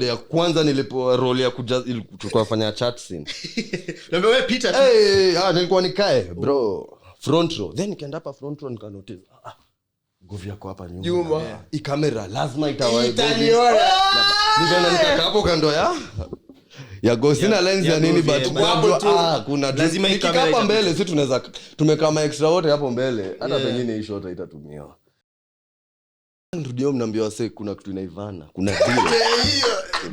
day ya kwanza nilipo role ya tulikuwa fanya chat scene. Ndio wewe Peter. Nilikuwa nikae bro front row. Then nikaenda hapa front row nika notice Govi yako hapa nyuma. Hii kamera lazima itawaida. Nikakaa hapo kando ya go sina lens ya nini but kuna lazima ikapa mbele sisi tunaweza tumekaa extra wote hapo mbele hata pengine hii shot haitatumiwa. Ndio mnaambia wase kuna kitu inaivana kuna deal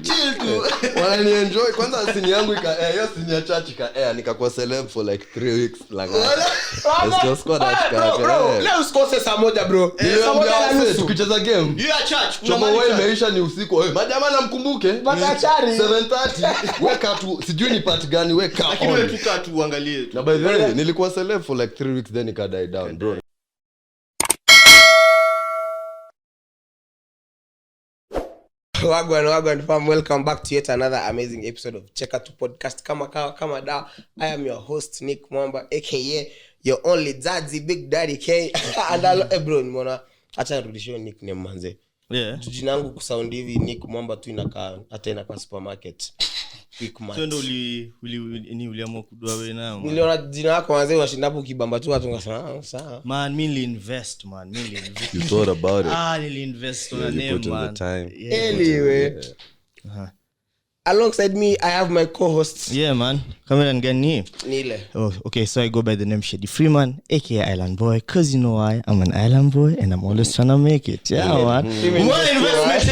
chill tu wanani enjoy kwanza scene yangu hiyo scene ya church nikakuwa celeb for like 3 weeks just squad bro leo usikose saa moja bro saa moja na nusu tukicheza game hiyo ya church kuna wewe imeisha ni usiku majamaa namkumbuke Machachari 7:30 weka tu sijui ni part gani weka lakini wewe tuka tu uangalie na by the way nilikuwa celeb for like 3 weeks then nika die down bro. Wagwan fam, welcome back to yet another amazing episode of Cheka to Podcast kama da. I am your host Nick Mwamba aka your only daddy big daddy K and bro nimeona acha nirudishie nickname manze. Jina langu kusound hivi Nick Mwamba tu inakaa hata inakaa supermarket. Quick man. So ndo uliamua kudua wewe nao. Niliona jina lako manze washindapo kibamba tu watu ngasema sawa. Man mili invest. You thought about it. Nili invest on a name man. Anyway. Alongside me I have my co-hosts. Yeah man. Kamera ngani? Nile. Oh, okay, so I go by the name Shady Freeman aka Island Boy cuz you know why I'm an island boy and I'm always trying to make it. Yeah man. What investment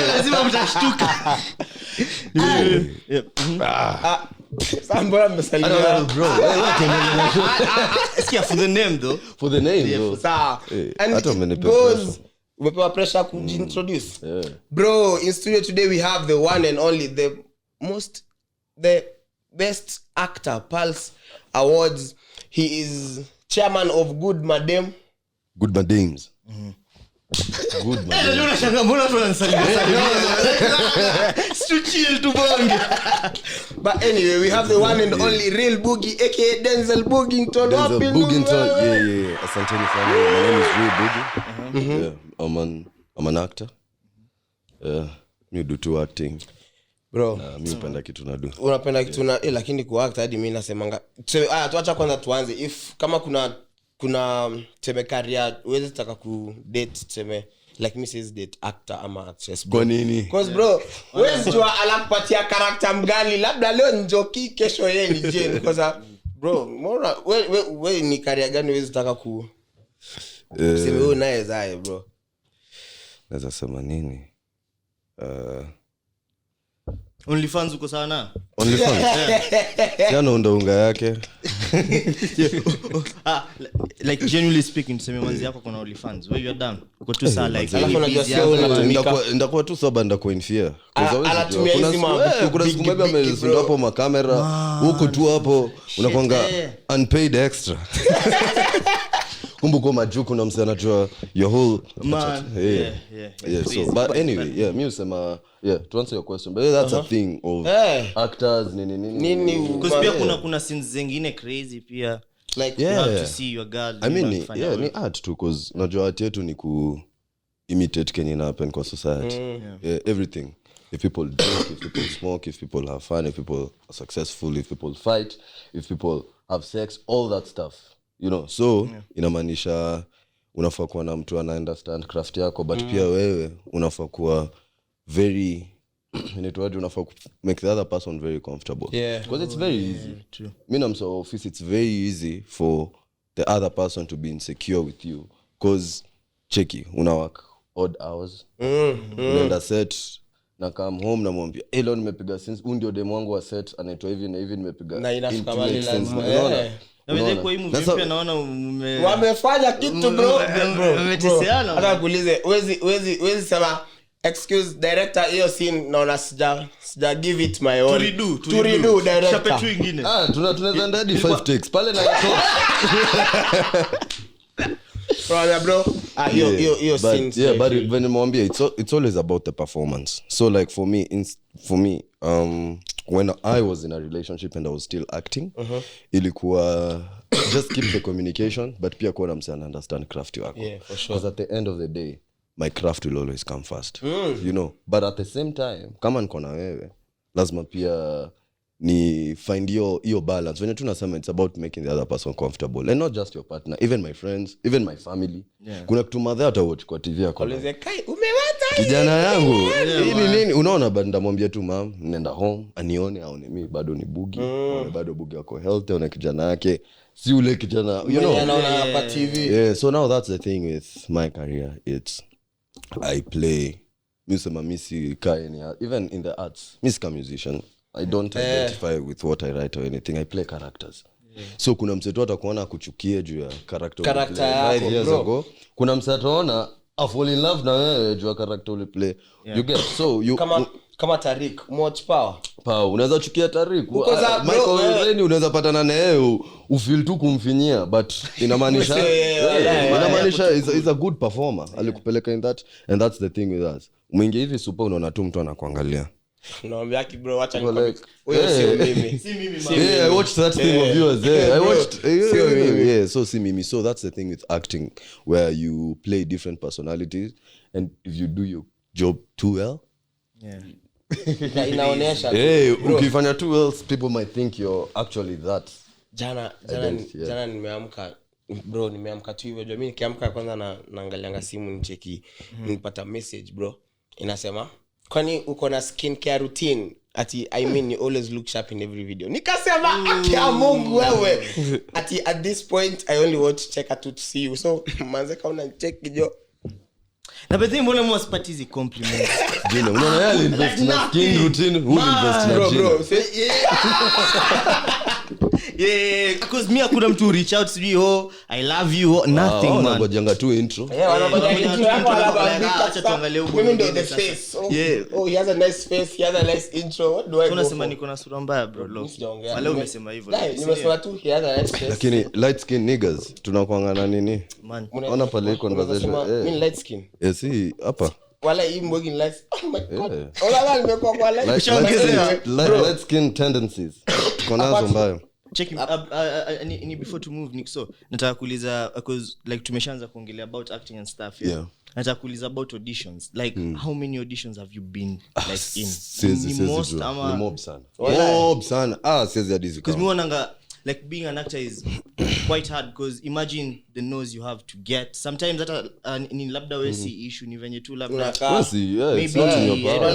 lazima mtashtuka. Sambora msalimia bro. Eskia for the name though. For the name bro. Sawa. And goes umepewa pressure kuintroduce. Bro, in studio today we have the one and only the best actor Pulse Awards. He is chairman of Good Madem. Good Madems. Good Madem. Leo nashanga mbona tunanisalimia. Chill to bang. But anyway, we have the one and only real Buggi aka Denzel Buggington. Yeah. Asanteni sana. My name is Real Buggi. Yeah, I'm an actor. Me do two acting. Bro, mimi napenda kitu na do. Unapenda kitu na lakini ku act hadi mimi nasemanga. Tuacha kwanza tuanze. If kama kuna teme career uweze taka ku date teme like me says date actor ama actress. Kwa nini? Because bro, wewe jua anakupatia character mgani labda leo Njoki kesho yeye ni Jane because bro, mbona wewe ni career gani uweze taka ku sema wewe naye zae bro. Naweza sema nini? OnlyFans uko sana? OnlyFans? Jana unga yake. Like genuinely speaking tuseme manzi yako kuna OnlyFans. Where you are done. Uko tu saa like ndakuwa tu soba ndakuwa in fear. Anatumia hizi mambo. Kuna siku maybe amezinda hapo makamera. Huko tu hapo unakwanga unpaid extra. Kumbuko majuku na msana anajua your whole man. Yeah. So but anyway, me usema to answer your question, but that's a thing of actors nini because pia kuna scenes zingine crazy pia like you have to see your girl. I mean ni art too cause unajua art yetu ni ku imitate kenye na happen kwa society. Everything. If people drink, if people smoke, if people have fun, if people are successful, if people fight, if people have sex, all that stuff. You know, so inamaanisha unafaa kuwa na mtu ana understand craft yako but pia wewe unafaa kuwa very unafaa make the other person very comfortable because it's very easy. Mimi na mso office it's very easy for the other person to be insecure with you because checky una work odd hours unaenda set na come home na mwambia leo nimepiga since ndio demo wangu wa set anaitwa hivi na hivi nimepiga na inafika mali lazima na wewe kwa hii movie pia naona wamefanya kitu bro. Wameteseana. Hata kuulize wezi sema excuse director hiyo scene naona sija give it my all to redo director chape tu ingine tunaweza enda hadi 5 takes pale na bro hiyo scene but when nimwambia it's always about the performance. So like for me when I was in a relationship and I was still acting ilikuwa just keep the communication but pia kuwa na msana understand craft yako because at the end of the day my craft will always come first. You know, but at the same time kama niko na wewe lazima pia ni find your balance. When you tunasema it's about making the other person comfortable, and not just your partner, even my friends, even my family. Kuna kitu madhe hata watch kwa TV yako umewata kijana yangu nini unaona, but ndamwambia tu mam nenda home anione aone mimi bado ni Buggi, bado Buggi yako healthy, na kijana yake si ule kijana you know anaona hapa TV. So now that's the thing with my career. It's I play music, misi kaini, even in the arts music musician. I don't identify with what I write or anything. I play characters. So kuna mseto atakuona kuchukie juu ya character yako, years ago. Kuna mseto ataona I fall in love na wewe juu ya character ule play. You get so you kama Tariq much power unaweza chukia Tariq Michael Reni unaweza patana na yeye ufeel tu kumfinyia, but inamaanisha is a good performer. Alikupeleka in that, and that's the thing with us. Mwingi hivi super unaona tu mtu anakuangalia. Naambia ki bro acha nikwambie wewe sio mimi. Si mimi. I watched that thing of yours. I watched so see mimi. So that's the thing with acting, where you play different personalities, and if you do your job too well, inaonesha ukifanya too well, people might think you're actually that. Jana nimeamka tu hivyo. Mimi nikiamka kwanza naangalianga simu nicheki, nipata message bro inasema kwani uko na skincare routine ati I mean you always look sharp in every video. Nikasema akia Mungu wewe ati at this point I only watch Cheka to see you, so manze kauna check jo na bedhi mbona mwasipati hizi compliment jina unaona yale invest na skin routine who invest na bro because me akuna mtu reach out to you I love you nothing man wanabojanga tu intro acha tuangalie huko mimi ndo the face he has a nice face, he has a nice intro. What do I unasema niko na sura mbaya bro wale umesema hivyo nimesema tu he has a nice face, lakini light skin niggas tunakuangana nini man ona pale conversation mimi light skin si hapa wala hii mbogi light. Oh my god wala nimekuwa kwa light skin tendencies tuko nazo mbaya. Check ni before to move Nick, so nataka kuuliza because like tumeshaanza kuongelea about acting and stuff nataka kuuliza about auditions, like how many auditions have you been like in most ama mob sana siwezi hadi because me wananga like being an actor is quite hard because imagine the nose you have to get sometimes hata ni labda wewe si issue ni venye tu labda maybe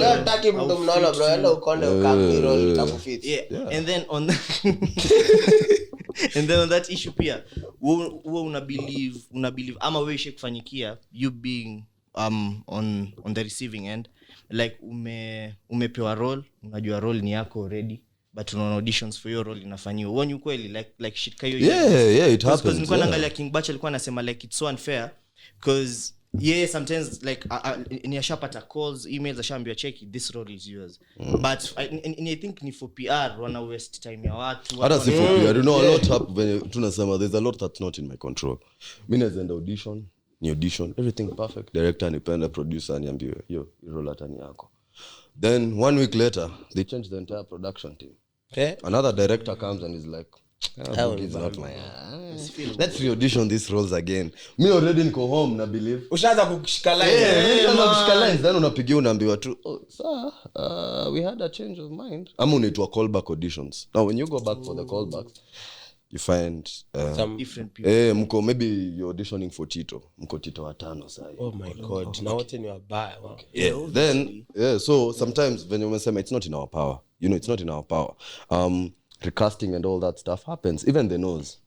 nataki mtu mnaona bro enda ukonde ukamiro itakufit and then on that issue pia wewe una believe ama wewe ishe kufanyikia you being on the receiving end, like umepewa role, unajua role ni yako already but unaona auditions for your role inafanywa uone kweli like shit kayo it happens because nilikuwa naangalia King Bach alikuwa anasema like it's so unfair because sometimes like ni ashapata calls emails ashaambia check this role is yours but I think ni for PR wana waste time ya watu hata si for PR you know a lot happen when tunasema there's a lot that's not in my control. Mimi naenda audition ni audition everything perfect, director anipenda, producer aniambie yo role atani yako, then 1 week later they change the entire production team. Another director comes and is like it's not my let's re-audition these roles again. Me already niko home na believe ushaanza kushika lines then unapigia unaambiwa tu sir we had a change of mind. I'm unaitwa callback auditions. Now when you go back for the callbacks you find some different people mko maybe you're auditioning for Tito, mko Tito watano sasa. Oh my god na wote ni wabaya. Then so sometimes when you say it's not in our power, you know, it's not in our power. Recasting and all that stuff happens, even the nose.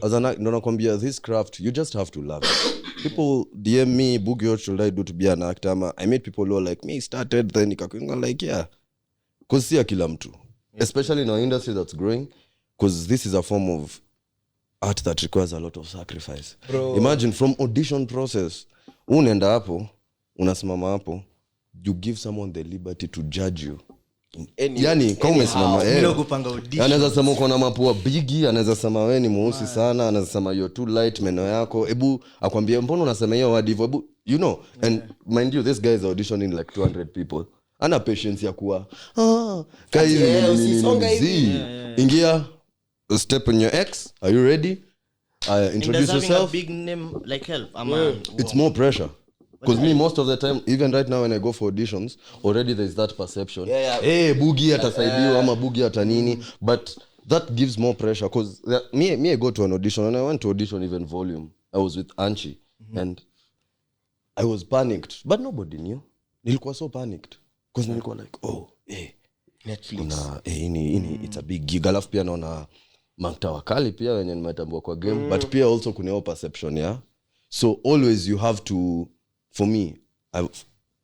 As an actor, nakwambia this craft you just have to love it. People DM me, Buggi, what should I do to be an actor? I meet people who are like me started then nikakuinga like cause si kila mtu, especially in our industry that's growing, cause this is a form of art that requires a lot of sacrifice. Bro. Imagine from audition process unaenda hapo unasimama hapo, you give someone the liberty to judge you. Yani kama umesimama anaweza sema uko na mapua bigi, anaweza sema wewe ni mweusi sana, anaweza sema you're too light meno yako, hebu akwambie mbona unasema hiyo word hivyo, you know. And mind you this guy is auditioning like 200 people, ana patience ya kuwa ingia step on your ex, are you ready, introduce yourself. Big name like help it's more pressure. because me most of the time even right now when I go for auditions already there's that perception Buggi atasaidiwa ama Buggi atanini but that gives more pressure because me I go to an audition and I went to audition even volume. I was with Anchi and I was panicked but nobody knew. Nilikuwa so panicked because nilikuwa like Netflix it's a big gig. Alafu pia naona makta wakali pia wenye nimetambua kwa game but pia also kuna hiyo perception so always you have to, for me I've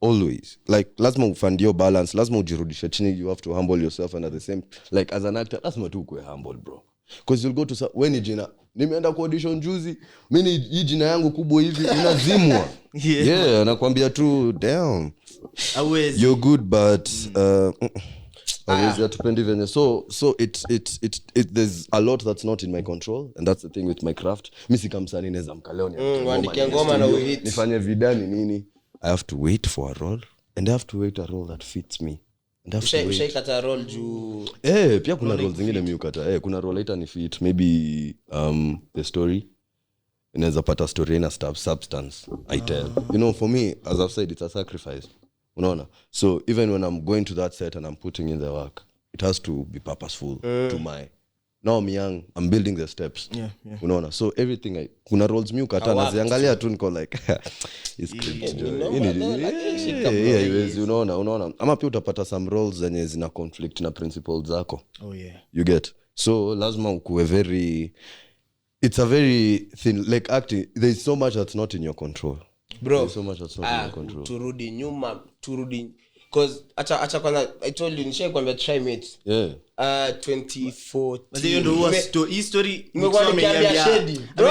always like lazima ufandio balance, lazima ujirudishe chini, you have to humble yourself and at the same like as an actor lazima tu kuwe humble bro because you'll go to when jina nimeenda kwa audition juzi mimi hii jina yangu kubwa hivi inazimwa nakwambia tu damn you're good but always hatupendi venye so it there's a lot that's not in my control and that's the thing with my craft. Mimi sikamsani naweza mkaleo niandike ngoma na uhit nifanye vidani nini. I have to wait for a role and I have to wait a role that fits me. Ushaikata role juu pia kuna role zingine mimi ukata kuna role ita ni fit maybe the story inaweza pata story ina substance I tell you know for me as I've said it's a sacrifice unaona so even when I'm going to that set and I'm putting in the work it has to be purposeful to my now I'm young I'm building the steps unaona so everything kuna roles mimi ukata naziangalia tu niko like it's unaona ama pia utapata some roles zenye zina conflict na principles zako you get so lazima ukuwe very it's a very thin like acting there's so much that's not in your control bro there's so much that's not in your control turudi nyuma cause acha kwanza I told you nishakwambia try mate 2014 hiyo ndio huwa story nimekuwa nikiambia shedi bro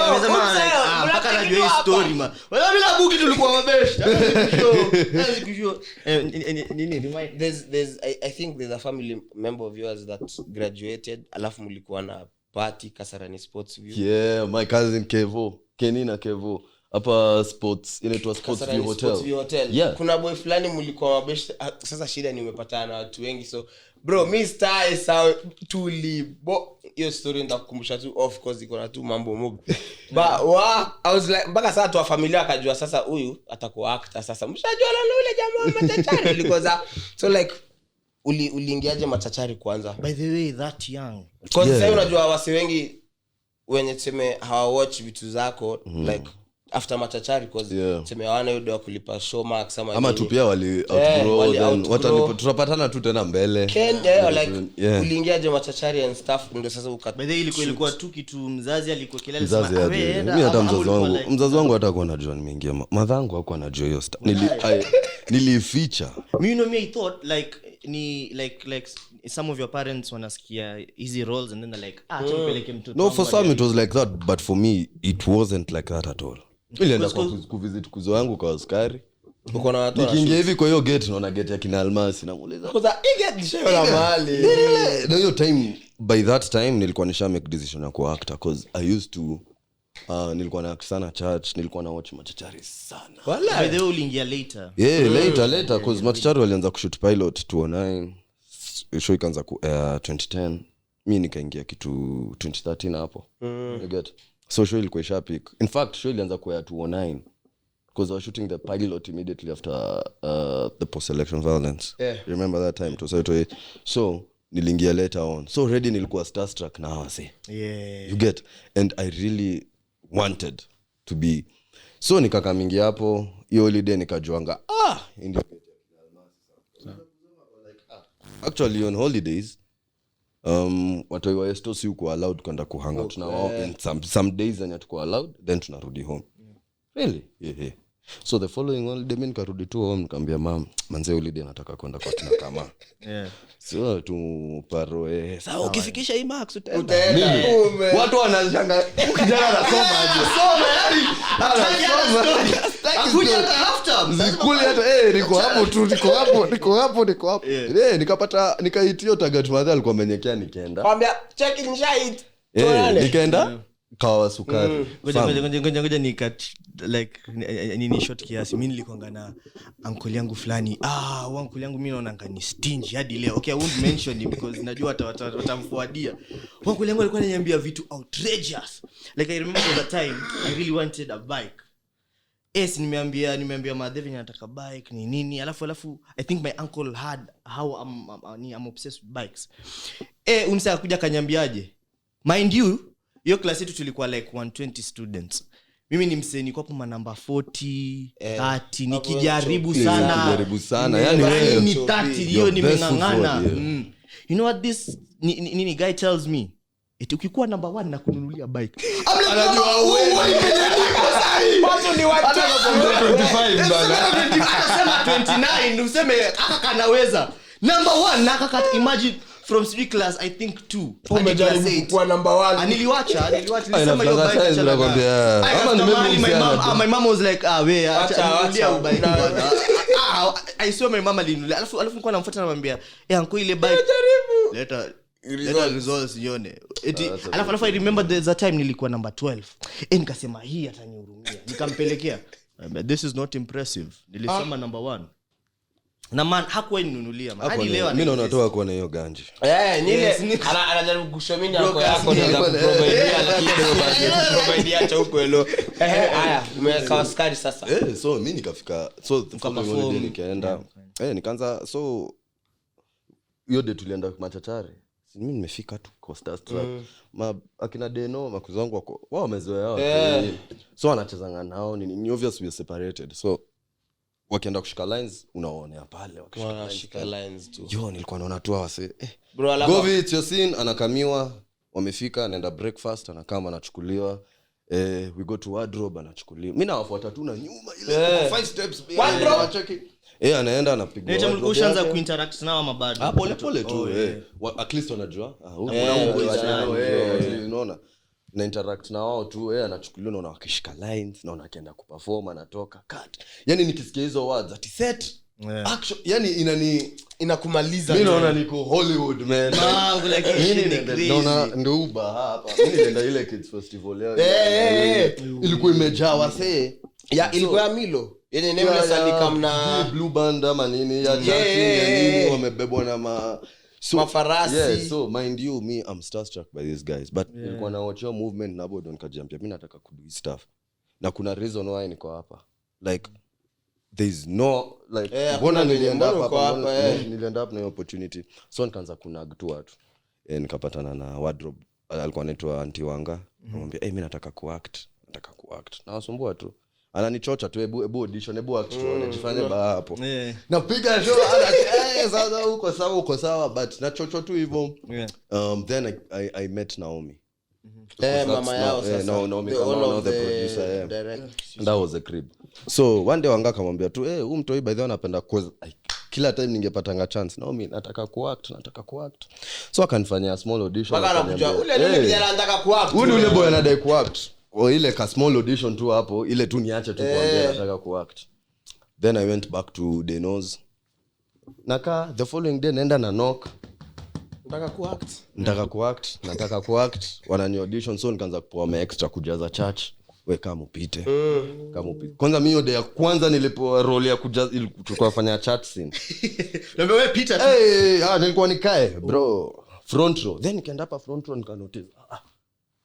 mpaka najua hii story ma wala bila Buggi tulikuwa mabeshta there's I think there's a family member of yours that graduated alafu mlikuwa na party Kasarani Sports View my cousin Kenina Kevo hapa sports inaitwa Sports View Hotel. Kuna boy fulani mlikuwa mabeshta sasa shida ni umepatana na watu wengi so bro Mr. Sao tulibo hiyo story ndakukumbusha tu of course iko na tu mambo mob but I was like mpaka sasa tu wa familia akajua sasa huyu atakuwa actor sasa mshajua na yule jamaa Machachari because so like uliingiaje Machachari kwanza by the way that young because sasa unajua wasi wengi wenye tuseme hawa watch vitu zako like after Machachari because tumewana yule wa kulipa Showmax ama tu pia wali outgrow then watanipo tutapatana tu tena mbele like uliingiaje Machachari and stuff ndio sasa by the ilikuwa tu kitu mzazi alikuwa kelele sana mimi hata mzazi wangu hata kwa najua nimeingia madhangu hakuwa anajua hiyo stuff nilificha mimi I thought like ni like some of your parents wanasikia easy roles and then they're like tupeleke mtoto no for some it was like that but for me it wasn't like that at all. Nilienda kuvisit kuzo yangu kwa askari. Uko na watu nikiingia hivi kwa hiyo gate naona gate ya kina Almasi namuuliza kwanza gate nishayo la mahali na hiyo time by that time nilikuwa nisha make decision ya kuwa actor cause I used to nilikuwa na sana church nilikuwa na watch Machachari sana by the way uliingia later later cause Machachari walianza kushoot pilot 2009 show ikaanza 2010 mimi nikaingia kitu 2013 hapo you get so show ilikuwa ishapik in fact show ilianza kwa 2009 because I was shooting the pilot immediately after the post-election violence remember that time so nilingia later on so already nilikuwa starstruck na wase you get and I really wanted to be so nikakamingi hapo hiyo holiday nikajuanga ndio actually on holidays watu wa esto si uko allowed kwenda kuhanga tuna wao and some days and tuko allowed then tunarudi home really so the following holiday mimi nikarudi tu home nikamwambia mama manze holiday nataka kwenda kwa kina kama so tu paro sasa ukifikisha hii max utaenda watu wanashanga kijana anasoma aje akuja after zikuli hata niko hapo nikapata nikaitio target mother alikuwa amenyekea nikaenda kwambia check in shite nikaenda kawa sukari ngoja nikat like nini short kiasi mimi nilikuanga na uncle yangu fulani uncle yangu mimi naona ngani stingy hadi leo okay I won't mention him because najua watamfuadia uncle yangu alikuwa ananiambia vitu outrageous like I remember the time I really wanted a bike yes nimeambia madem nataka bike ni nini alafu I think my uncle had how I'm obsessed with bikes unsa kuja kanyambiaje mind you hiyo class yetu tulikuwa like 120 students mimi ni mseni kwa hapo namba 40 30 nikijaribu sana yani wewe ni 30 hiyo nimengangana you know what this nini guy tells me eti ukikuwa number 1 na kununulia bike anajua wewe watu ni watu 25 bana anasema 29 useme kanaweza number 1 na kaka imagine from 3 class I think 2 umejaribu kuwa number 1 niliwacha nilisema hiyo bike nakwambia ama my mom was like we acha bike I saw my mama linulia alafu nilikuwa namfuata namwambia anko ile bike leta results yone alafu I remember there's a time nilikuwa number 12 nikasema hii atanihurumia nikampelekea this is not impressive nilisema number 1 na man hakuwa ninunulia hadi leo mimi naona toa kwa na hiyo ganji nyile anajaribu kushomini yako ndio provide acha huko elo haya umekawa skari sasa so mimi nikafika so following nikaenda nikaanza so hiyo day tulienda Machachari mimi nimefika tu Costa Track akina Deno makuzangu wako wao wamezoea so wanachezanga nao ni obvious we separated so wakienda kushika lines unaonea pale wakishika lines tu yo nilikuwa naona tu wase bro Govi it's your scene anakamiwa wamefika anaenda breakfast anakama anachukuliwa we go to wardrobe anachukuliwa mimi nawafuata tu na nyuma ile 5 steps wardrobe anaenda anapiga ndio mlikuwa ushaanza kuinteract nao ama bado pole tu at least wanajua unaona na interact na wao tu anachukuliwa naona wakishika lines naona akienda kuperform anatoka cut yani nikisikia hizo words ati set action yani inakumaliza mimi naona niko Hollywood man naona ndio uba hapa mimi nilienda ile kids festival leo ilikuwa imejaa wasee ilikuwa ya Milo yenye neno la Salika mna blue band ama nini ya nini wamebebwa na mafarasi so mind you me I'm starstruck by these guys but nilikuwa na watch your movement na bodo nikajiambia mimi nataka kudo hii stuff na kuna reason why niko hapa like there is no like mbona nilienda hapa nilienda hapa na opportunity so nikaanza kunag tu watu nikapatana na wardrobe alikuwa anaitwa Auntie Wanga namwambia mimi nataka kuact na wasumbua tu ananichocha tu ebu audition ebu act tu anajifanya hapo napiga show sasa uko sawa but nachocho tu hivyo then I met Naomi mama yao sasa Naomi kama the producer and that was a crib so one day Wanga akamwambia tu mtoi by the way anapenda cause kila time ningepatanga chance Naomi nataka kuact so akanifanyia small audition akaniambia ule kijana anataka kuact ule boy anadai kuact ile ka small audition tu hapo ile tu niache tu kuambia nataka kuact then I went back to Deno's naka the following day naenda na knock nataka kuact wanani audition so nikaanza kupewa extra kujaza church we kama upite kwanza mimi day ya kwanza nilipewa role ya kujaza tulikuwa fanya chat scene ndio wewe pita tu nilikuwa nikae bro front row then nikaenda hapa front row nikanotice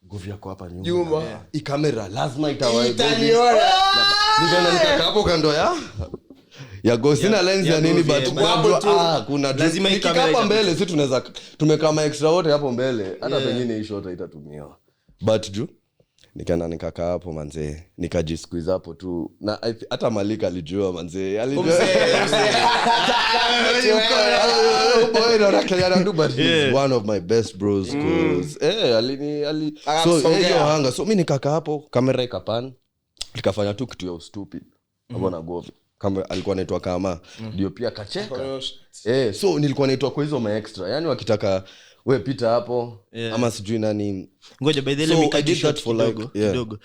Govi yako hapa nyuma hii kamera lazima itaniona nikaenda hapo kando ya go sina lens ya nini but kuna lazima hii kamera hapa mbele sisi tunaweza tumekama extra wote hapo mbele hata pengine hii shot itatumiwa but juu nikaenda nikakaa hapo manze nikajisqueeze hapo tu na hata Malika alijua manze alijua boy no rakaya ndo but he's one of my best bros cause so hiyo hanga so mimi nikakaa hapo kamera ikapan nikafanya tu kitu ya stupid hapo na Govi kama alikuwa anaitwa kama ndio pia kacheka so nilikuwa naitwa kwa hizo ma extra yani wakitaka wewe pita hapo ama sijui nani ngoja by the way let me cut short kidogo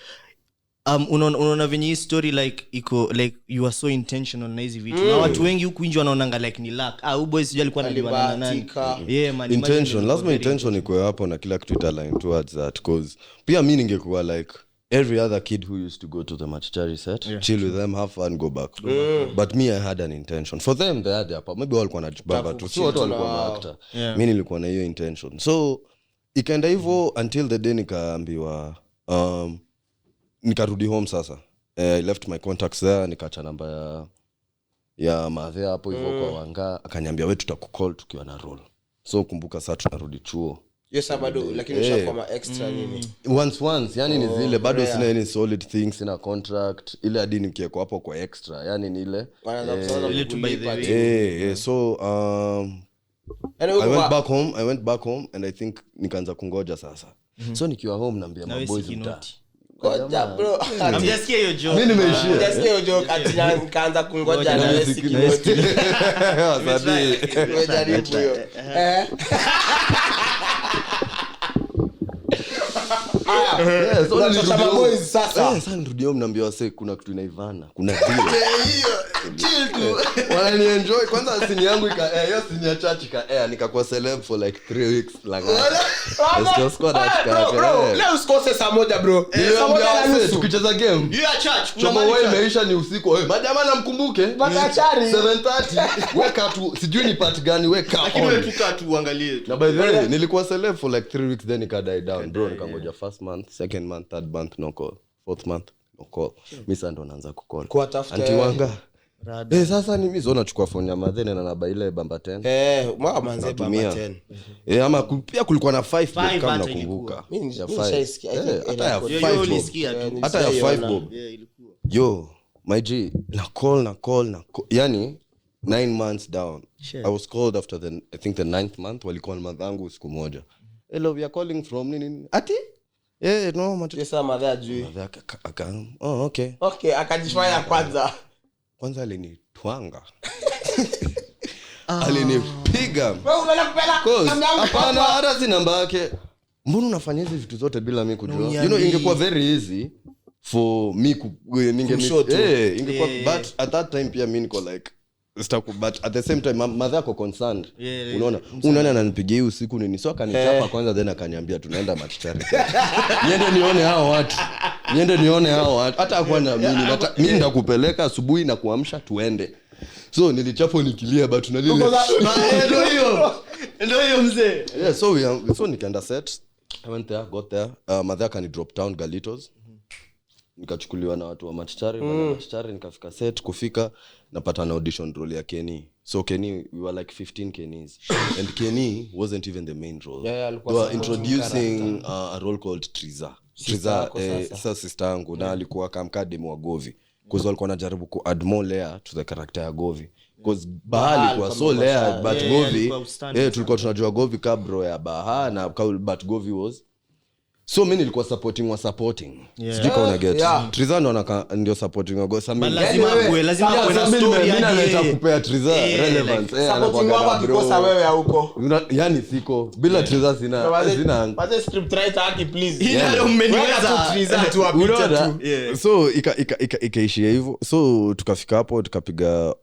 unaona venye hii story like iko like you are so intentional na hizi vitu na watu wengi huku nje wanaonanga like ni luck boys sijui alikuwa analiwana na nani man intention lazima intention iko hapo na kila kitu italign towards that cause pia mimi ningekuwa like every other kid who used to go to the Machachari set chill with them have fun go back but me I had an intention for them they had their part maybe walikuwa wanajibamba tu so watu walikuwa actor mimi nilikuwa na hiyo intention so ikaenda hivyo until the day nikaambiwa nikarudi home sasa I left my contacts there, nikaacha namba ya madhe hapo hivyo kwa Wanga, akaniambia wewe tutakukall tukiwa na role. So kumbuka sasa tunarudi chuo. Yes bado lakini ushakuwa extra nini? Once yani ni zile bado sina any solid things, sina contract ile hadi nikieko hapo kwa extra yani ni ile ile to by the way. So I went back home and I think nikaanza kungoja sasa. So nikiwa home naambia maboys ngoja bro. Amjasikia hiyo joke. Mimi nimeishia. Amjasikia hiyo joke ati nikaanza kungoja na wewe sikimoti. Nimejaribu hiyo. So nilirudi boys sasa nirudi home naambia wase kuna kitu inaivana, kuna deal. Chill tu. Wala enjoy kwanza sini yangu hiyo sini ya church nikakuwa celeb for like 3 weeks like let's go bro leo usikose saa moja bro saa moja na nusu tukicheza game you are church kuna wewe imeisha ni usiku wewe majamaa namkumbuke Machachari 7:30 weka tu sijui ni part gani weka lakini wewe tuka tu uangalie na by the way nilikuwa celeb for like 3 weeks then nika die down bro nikangoja first month second month third month no call fourth month no call mimi ndo naanza kucall kwa tafuta anti Wanga sasa ni mimi zona chukua phone ya madhene na namba ile bamba 10 manze bamba 10 ama pia kulikuwa na 5 kama nakumbuka mimi nishaisikia hata ya 5 hata ya 5 bob ilikuwa yo my G na call yani 9 months down I was called after I think the 9th month walikuwa na madhangu siku moja hello we are calling from nini ati no matesa madha ajui okay akajifanya kwanza alinitwanga alinipiga wewe unakupela hapana hata si namba yake mbona unafanya hizi vitu zote bila mimi kujua ingekuwa very easy for me ingekuwa but at that time pia mimi niko like but at the same time mother yako concerned unaona ananipigia usiku nini so akanichapa kwanza then akaniambia tunaenda Machachari niende nione hao watu hata akwana mimi ndakupeleka asubuhi na kuamsha tuende so nilichapo nikilia but tunalile ndio hiyo mzee so nikaenda set I went there got there mother akani drop down Galitos nikachukuliwa na watu wa Machachari Machachari nikafika set kufika napata na audition role ya Kenny so Kenny we were like 15 Kennys and Kenny wasn't even the main role they were introducing a role called Triza sasa sister yangu na alikuwa kamkadem wa Govi because walikuwa wanajaribu ku add more layer to the character ya Govi because Bahali kwa so layer but Govi tulikuwa tunajua Govi kabro ya Baha na but Govi was so mimi nilikuwa supporting sijui kama una get Triza ndio supporting go sasa mimi lazima kuwe na story yani naleta kupea Triza relevance supporting wako akikosa wewe huko yani siko bila Triza sina but script writer aki please ndio mmeniweza Triza tu apita tu so ikaishia hivyo so tukafika hapo tukapiga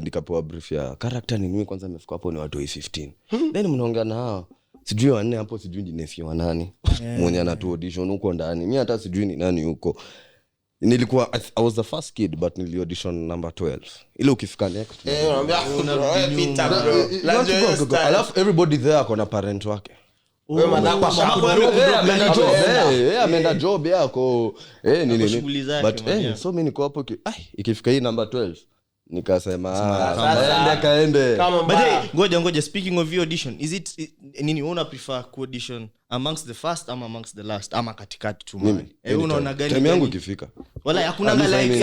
nikapewa brief ya character ni mimi kwanza nimefika hapo ni watu 15 then mnaongea na hao sijui wanne hapo sijui ni nephew wa nani mwenye anatu audition huko ndani mimi hata sijui ni nani huko nilikuwa I was the first kid but nili audition number 12 ile ukifika next unapita bro alafu everybody there akona parent wake wewe madhako ameenda job yako nini but so mimi niko hapo ikifika hii number 12 nikasema kaende but ngoja speaking of your audition is it nini una prefer audition amongst the first ama amongst the last ama katikati tu mimi unaona gani time yangu ikifika wala hakuna like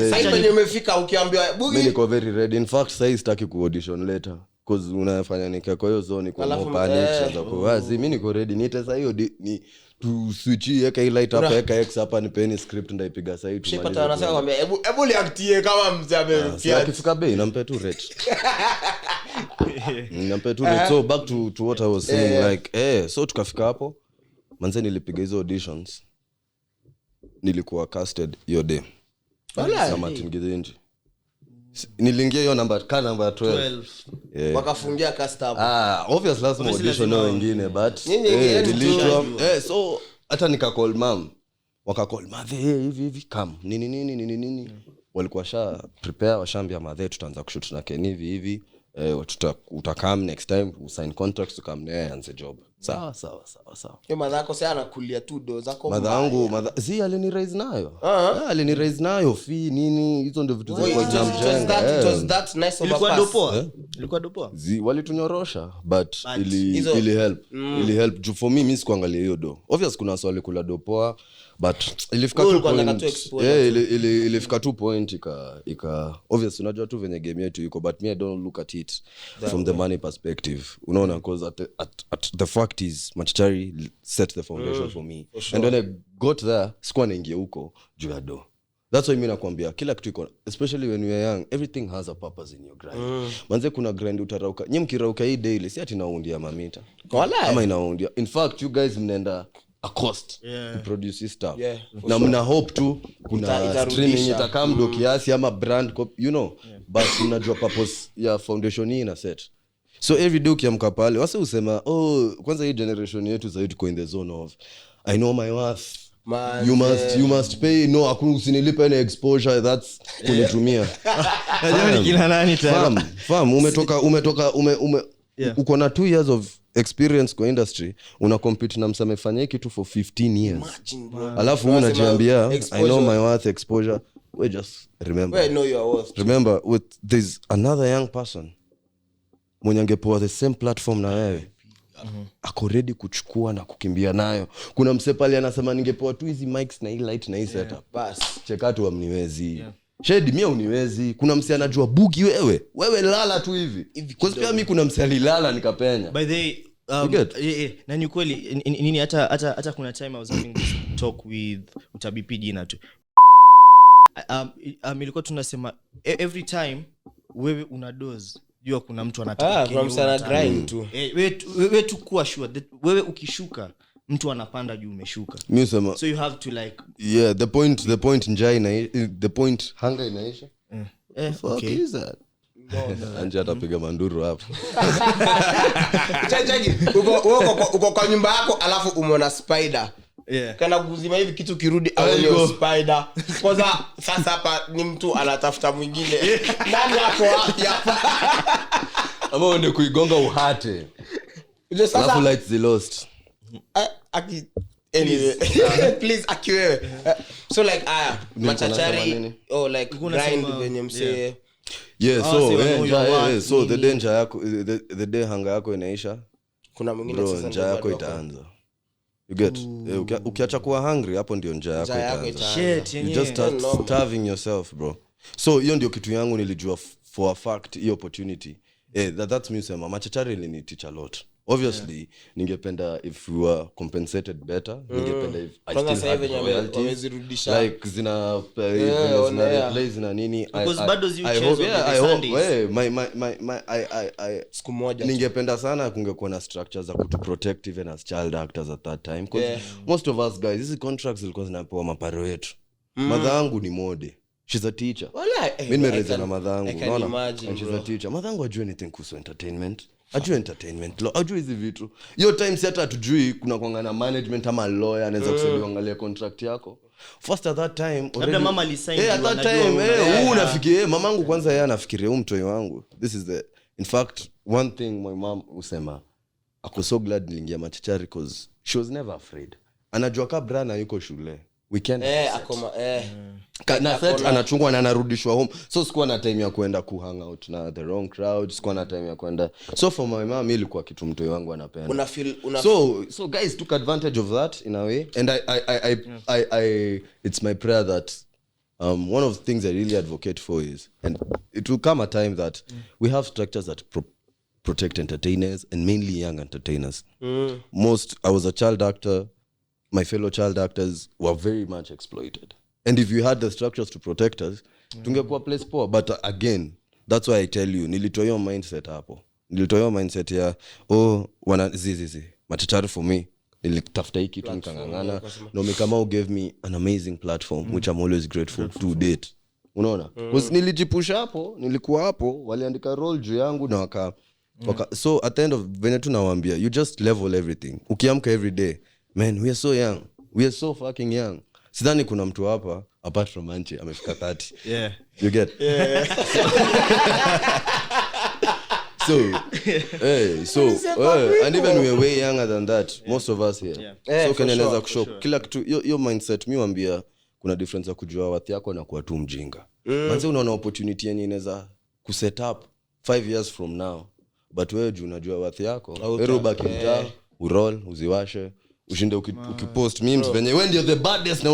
sasa hivi umefika ukiambiwa Buggi mimi niko very ready in fact sasa sitaki ku audition later cause unafanya nika kwa hiyo zone kwa panic za kwa wazi mimi niko ready niite sasa hiyo ni tu switch yeka hii light hapa yeka x hapa ni pen script ndaipiga sasa hivi tumalize wanasema kwamba hebu liaktie kama mzee amefia akifika bei nampe tu rate nampe tu rate so back to what I was saying like so tukafika hapo manze nilipiga hizo auditions nilikuwa casted hiyo day kama tingizenji niliingia hiyo number 12 wakafungia cast hapo obvious last audition no wengine but nilitwa so hata nikacall mom wakacall mother hivi come nini walikuwa prepare washambia mother tutaanza kushoot na Ken hivi utakam next time usign contracts to come naye anze job sawa. madhako sasa anakulia tu do zako madhangu si alini raise nayo alini raise nayo fee nini hizo ndio vitu zilikuwa zinamjenga. It was that nice of a pass. Ilikuwa dopoa walitunyorosha but ili help juu for me sikuangalia hiyo do obvious kuna swali kula dopoa but ilifika tu point ika obvious unajua tu venye game yetu iko but me I don't look at it from the money perspective unaona because at the fact is Machachari set the foundation for me for sure. And when I got there sikuwa naingia huko juu ya do. That's why mimi nakwambia kila kitu iko especially when we are young everything has a purpose in your grind. Manze kuna grind utarauka. Nyinyi mkirauka hii daily si ati naundia mamita. Ama inaundia. In fact you guys mnaenda a cost to produce this stuff. Na sure. Mna hope tu kuna streaming itakamdo kiasi ama brand you know but mnajua purpose ya foundation hii ina set. So every day ukiamka pale wase usema kwanza hii generation yetu zaidi tuko in the zone of I know my worth. Man, you must pay no hakuna usinilipe any exposure that's kunitumia. Najua ni kila nani tena. Fam umetoka uko na 2 years of experience kwa industry una compete na msamefanya kitu for 15 years. Alafu unajiambia I know my worth exposure. We just remember. We know your worth. Remember there's another young person mwenye angepoa the same platform na wewe. Ako ready kuchukua na kukimbia nayo. Kuna mse pale anasema ningepoa tu hizi mics na hii light na hii setup. Bas, chekatu amniwezi. Shedi mimi uniwezi. Kuna mse anajua Buggi wewe lala tu hivi. Kwa sababu mimi kuna mse alilala nikapenya. By the na ni kweli nini hata kuna time I was having this talk with Utabipi jina tu. Ilikuwa tunasema every time wewe una dose jua kuna mtu anataka from sana grind tu. Wewe tu kuwa sure that wewe ukishuka mtu anapanda juu umeshuka. So you have to like the point njai na the point hunger inaisha. Okay is that anja atapiga manduru hapo. Cheki uko kwa nyumba yako alafu umeona spider. Kana kuzima hivi kitu kirudi au spider. Kwanza sasa hapa ni mtu anatafuta mwingine. Nani yako hapa? Ama uende kuigonga uhate. Alafu lights the lost. Anyway, please akiwewe. So like Machachari like grind venye mse. So the danger yako the day hunger yako inaisha. Kuna mwingine sasa njaa yako itaanza. You get ukiacha kuwa hungry hapo ndio njaa yako itaanza. Shit, you just start starving yourself bro. So hiyo ndio kitu yangu nilijua for a fact hii opportunity. That's me sema Machachari ni teach a lot. Obviously ningependa if we were compensated better, ningependa if I still had royalties like zina plays na nini. Because bado zi uchezo I siku moja ningependa sana kungekuwa na structures za kutu protect even as child actors at that time because most of us guys these contracts zilikuwa zinapewa maparo yetu. Madhangu ni mode. She's a teacher. Mimi nimereza na madhangu, unaona? She's a teacher. Madhangu ajue anything kuhusu entertainment. Ajue entertainment law. Ajue hizi vitu. Hiyo time si hata hatujui kuna kuanga na management ama lawyer anaweza kusaidia angalia contract yako. First at that time labda mama alisign at that time unafikiria mamangu kwanza yeye anafikiria mtoi wangu. This is the in fact one thing my mom usema ako so glad nilingia Machachari because she was never afraid. Anajua kabla yuko shule. Weekend na set anachungwa na anarudishwa home. So sikuwa na time ya kwenda ku hang out na the wrong crowd, sikuwa na time ya kwenda. So for my mom ilikuwa kitu mtoi wangu anapenda. So guys took advantage of that in a way and I it's my prayer that one of the things I really advocate for is and it will come a time that we have structures that protect entertainers and mainly young entertainers. I was a child actor. My fellow child actors were very much exploited. And if you had the structures to protect us, tungekuwa place poor. But again, that's why I tell you, nilitoa hiyo mindset hapo. Nilitoa hiyo mindset ya, wana zizi. Machachari for me, nilitafuta hii kitu nikangangana. Nomi Kamau gave me an amazing platform, which I'm always grateful to date. Unaona? Because nilijipusha hapo, nilikuwa hapo, waliandika role juu yangu na waka so at the end of venye tunawaambia, you just level everything. Ukiamka every day, man, we are so young. We are so fucking young. Sidhani kuna mtu hapa apart from Anchi amefika 30. Yeah. You get? And even we are way younger than that, most of us here. So keneleza kushow kila kitu yo mindset mi waambia kuna difference ya kujua wathi yako na kuwa tu mjinga. Manze unaona opportunity yenye inaweza ku set up 5 years from now, but wewe unajua wathi yako wewe baki mtaa uroll uziwashe ushinde ukipost memes venye wewe ndio the baddest na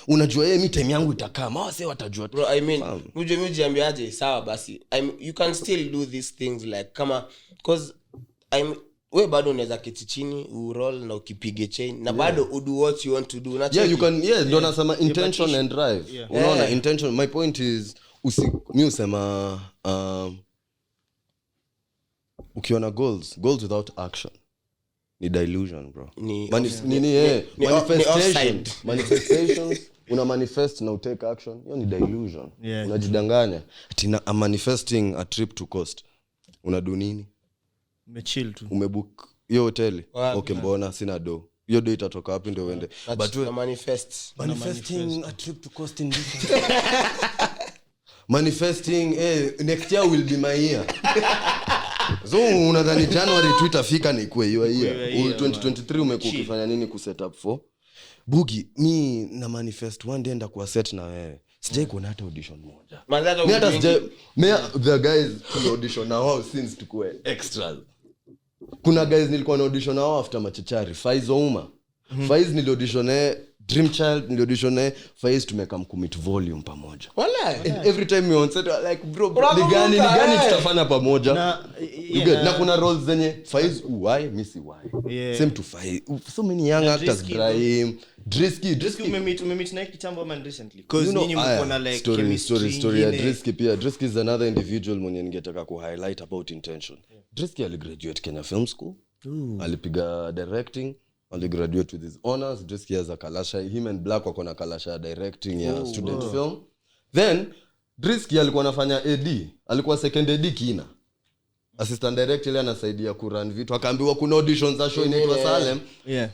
unajua yeye time yangu itakaa wase watajua. Bro, I mean ujiambiaje sawa basi you can still do these things like kama cause wewe bado unaweza keti chini uroll na ukipige chain na bado do what you want to do. You can ndio nasema intention and drive. Unaona intention, my point is mimi usema ukiona goals without action ni delusion bro. Manifestations una manifest na utake action, hiyo ni delusion. Unajidanganya ati I'm manifesting a trip to coast. Unadu nini? Umechill tu. Umebook hiyo hoteli. Okay, mbona sina do. Hiyo do itatoka wapi ndio uende? But you manifesting a trip to coast in this. Manifesting next year will be my year. So unadhani January Twitter fika ni kwa hiyo 2023 umekuwa ukifanya nini ku set up for Buggi? Mi na manifest one day ndakuwa set na wewe. Sijai kuona hata audition moja. The guys who audition na wao since tukue extras. Kuna guys nilikuwa na audition na wao after Machachari, Faiz Ouma. Faiz niliaudition Dream Child niliaudition Faiz tumeka mcommit volume pamoja. Every time we on set like bro ni gani tutafanya pamoja na kuna roles zenye Faiz why miss why same to Faiz so many young actors Brahim Drisky umemit na kitambo man recently cause nyinyi mko na like story ya Drisky pia. Drisky is another individual mwenye ningetaka ku highlight about intention. Drisky aligraduate Kenya Film School. Alipiga directing, aligraduate with his honors. Drisky has a kalasha, him and Black wako na kalasha directing ya student film. Then Drisky alikuwa anafanya AD, alikuwa second AD Kina. Assistant director ile anasaidia ku run vitu. Akaambiwa kuna auditions za show inaitwa Salem.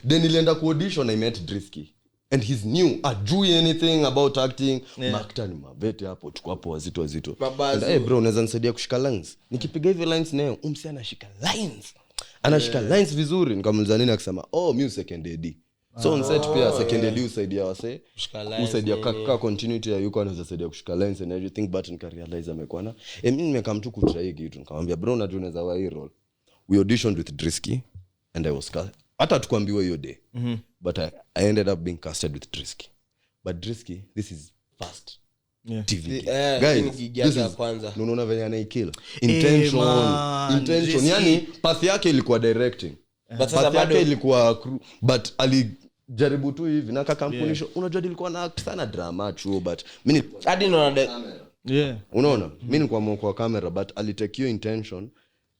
Then nilienda ku audition, I met Drisky. And he's new, ajui anything about acting. Actor ni mabete hapo, tuko hapo wazito. And bro, unaweza nisaidia kushika lines. Nikipiga hivi lines nayo, umsi anashika lines. Anashika lines vizuri. Nikamuuliza nini akisema, mimi second AD. So on set pia second AD usaidia wase. Usaidia kaka continuity ya yuko anaweza saidia kushika lines and everything, but nikarealize amekuwa na mimi nimekam tu kutry kitu. Nikamwambia bro, unajua unaweza wa hii role. We auditioned with Drisky and I was cast. Hata tukuambiwa hiyo day. But I ended up being casted with Drisky. But Drisky, this is fast TV. Guys, this is kwanza. Unaona venye anaikila. Intention. Yani path yake ilikuwa directing. But path yake ilikuwa but alijaribu tu hivi na kakampunisho. Unajua nilikuwa na act sana drama chuo but mimi hadi naona unaona mimi nilikuwa kwa camera but alitake your intention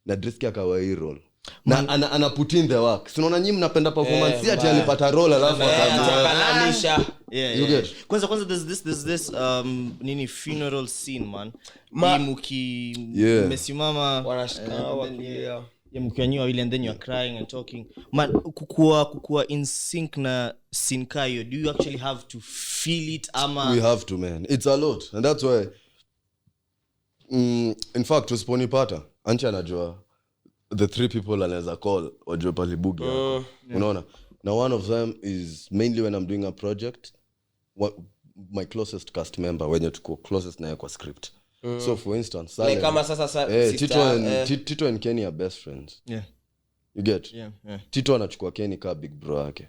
na Drisky akawa hii role. Na ana put in the work. Unaona nyinyi mnapenda performance ati alipata role alafu akalanisha. You get. Kwanza there's this nini funeral scene man. Mmesimama wanashika mkianywa wile and then you are crying and talking. Man kukua in sync na scene kayo. Do you actually have to feel it ama? We have to man. It's a lot and that's why in fact usiponipata anchi anajua the 3 people anaweza call wajue pale Buggi yako. Unaona? Now one of them is mainly when I'm doing a project, my closest cast member when you tuko closest na kwa script. So for instance, Salem, like kama sasa Tito and Kenny are best friends. You get? Tito anachukua Kenny ka big bro yake.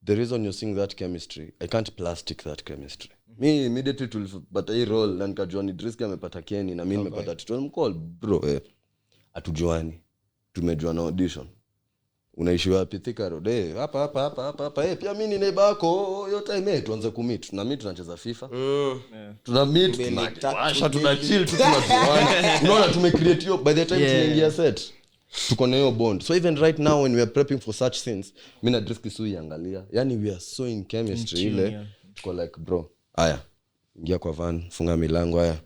The reason you're seeing that chemistry, I can't plastic that chemistry. Me immediately but I roll na nikajua ni Drisky amepata Kenny na mimi nimepata Tito. Nimcall bro atujuani. Tumejua na audition. Unaishi wapi? Thika Road. Hapa. Pia mimi ni neighbor yako. Hiyo time tuanze kumeet. Tuna meet tunacheza FIFA. Tuna meet, tuna chill tunajuana. Unaona tumecreate hiyo by the time tunaingia set. Tuko na hiyo bond. So even right now when we are prepping for such things, mimi na Drisky suiangalia. Yani we are so in chemistry ile. Tuko like bro, haya. Ingia kwa van, funga milango haya.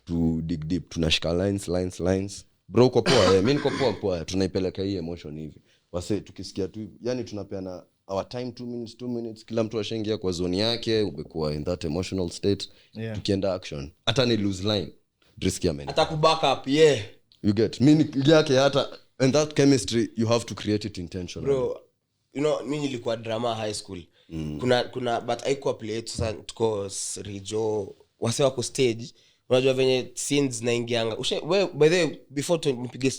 To dig deep, tunashika lines. Bro uko poa mimi niko poa tunaipeleka hii emotion hivi. Wase tukisikia tu yani tunapeana our time 2 minutes kila mtu ashaingia kwa zone yake umekuwa in that emotional state tukienda action hata ni lose line Drisky amen hata ku back up you get mimi yake hata and that chemistry you have to create it intentionally. Bro, you know mimi nilikuwa drama high school. Kuna but haikuwa play yetu sana, tuko rijo wase wako stage. Unajua venye scenes naingianga wewe by the way, before nipige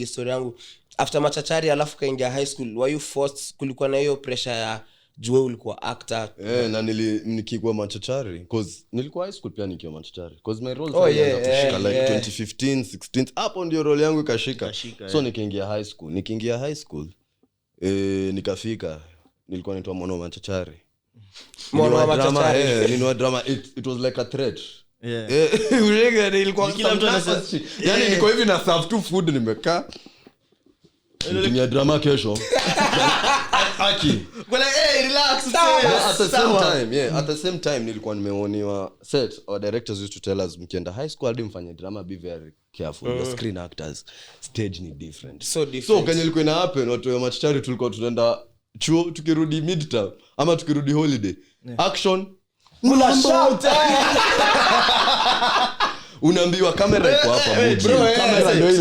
story yangu after Machachari alafu kaingia high school, were you forced? Kulikuwa na hiyo pressure ya juu ulikuwa actor? Na nikikuwa Machachari cause nilikuwa high school pia nikiwa Machachari cause my role kushika like 2015 16 hapo ndio role yangu ikashika. So nikiingia high school nikafika nilikuwa naitwa Mono Machachari. Nilikuwa drama it was like a threat. Urega ilikuwa kila mtu anasema yani niko hivi na serve tu food nimekaa nitumia drama kesho aki kuna relax at the same time nilikuwa nimeoniwa set or directors used to tell us mkienda high school hadi mfanye drama be very careful the screen actors stage ni different so kwenye ilikuwa ina happen watu wa Machachari tulikuwa tunaenda chuo tukirudi midterm ama tukirudi holiday action mula shout unaambiwa kamera iko hapa kamera ndio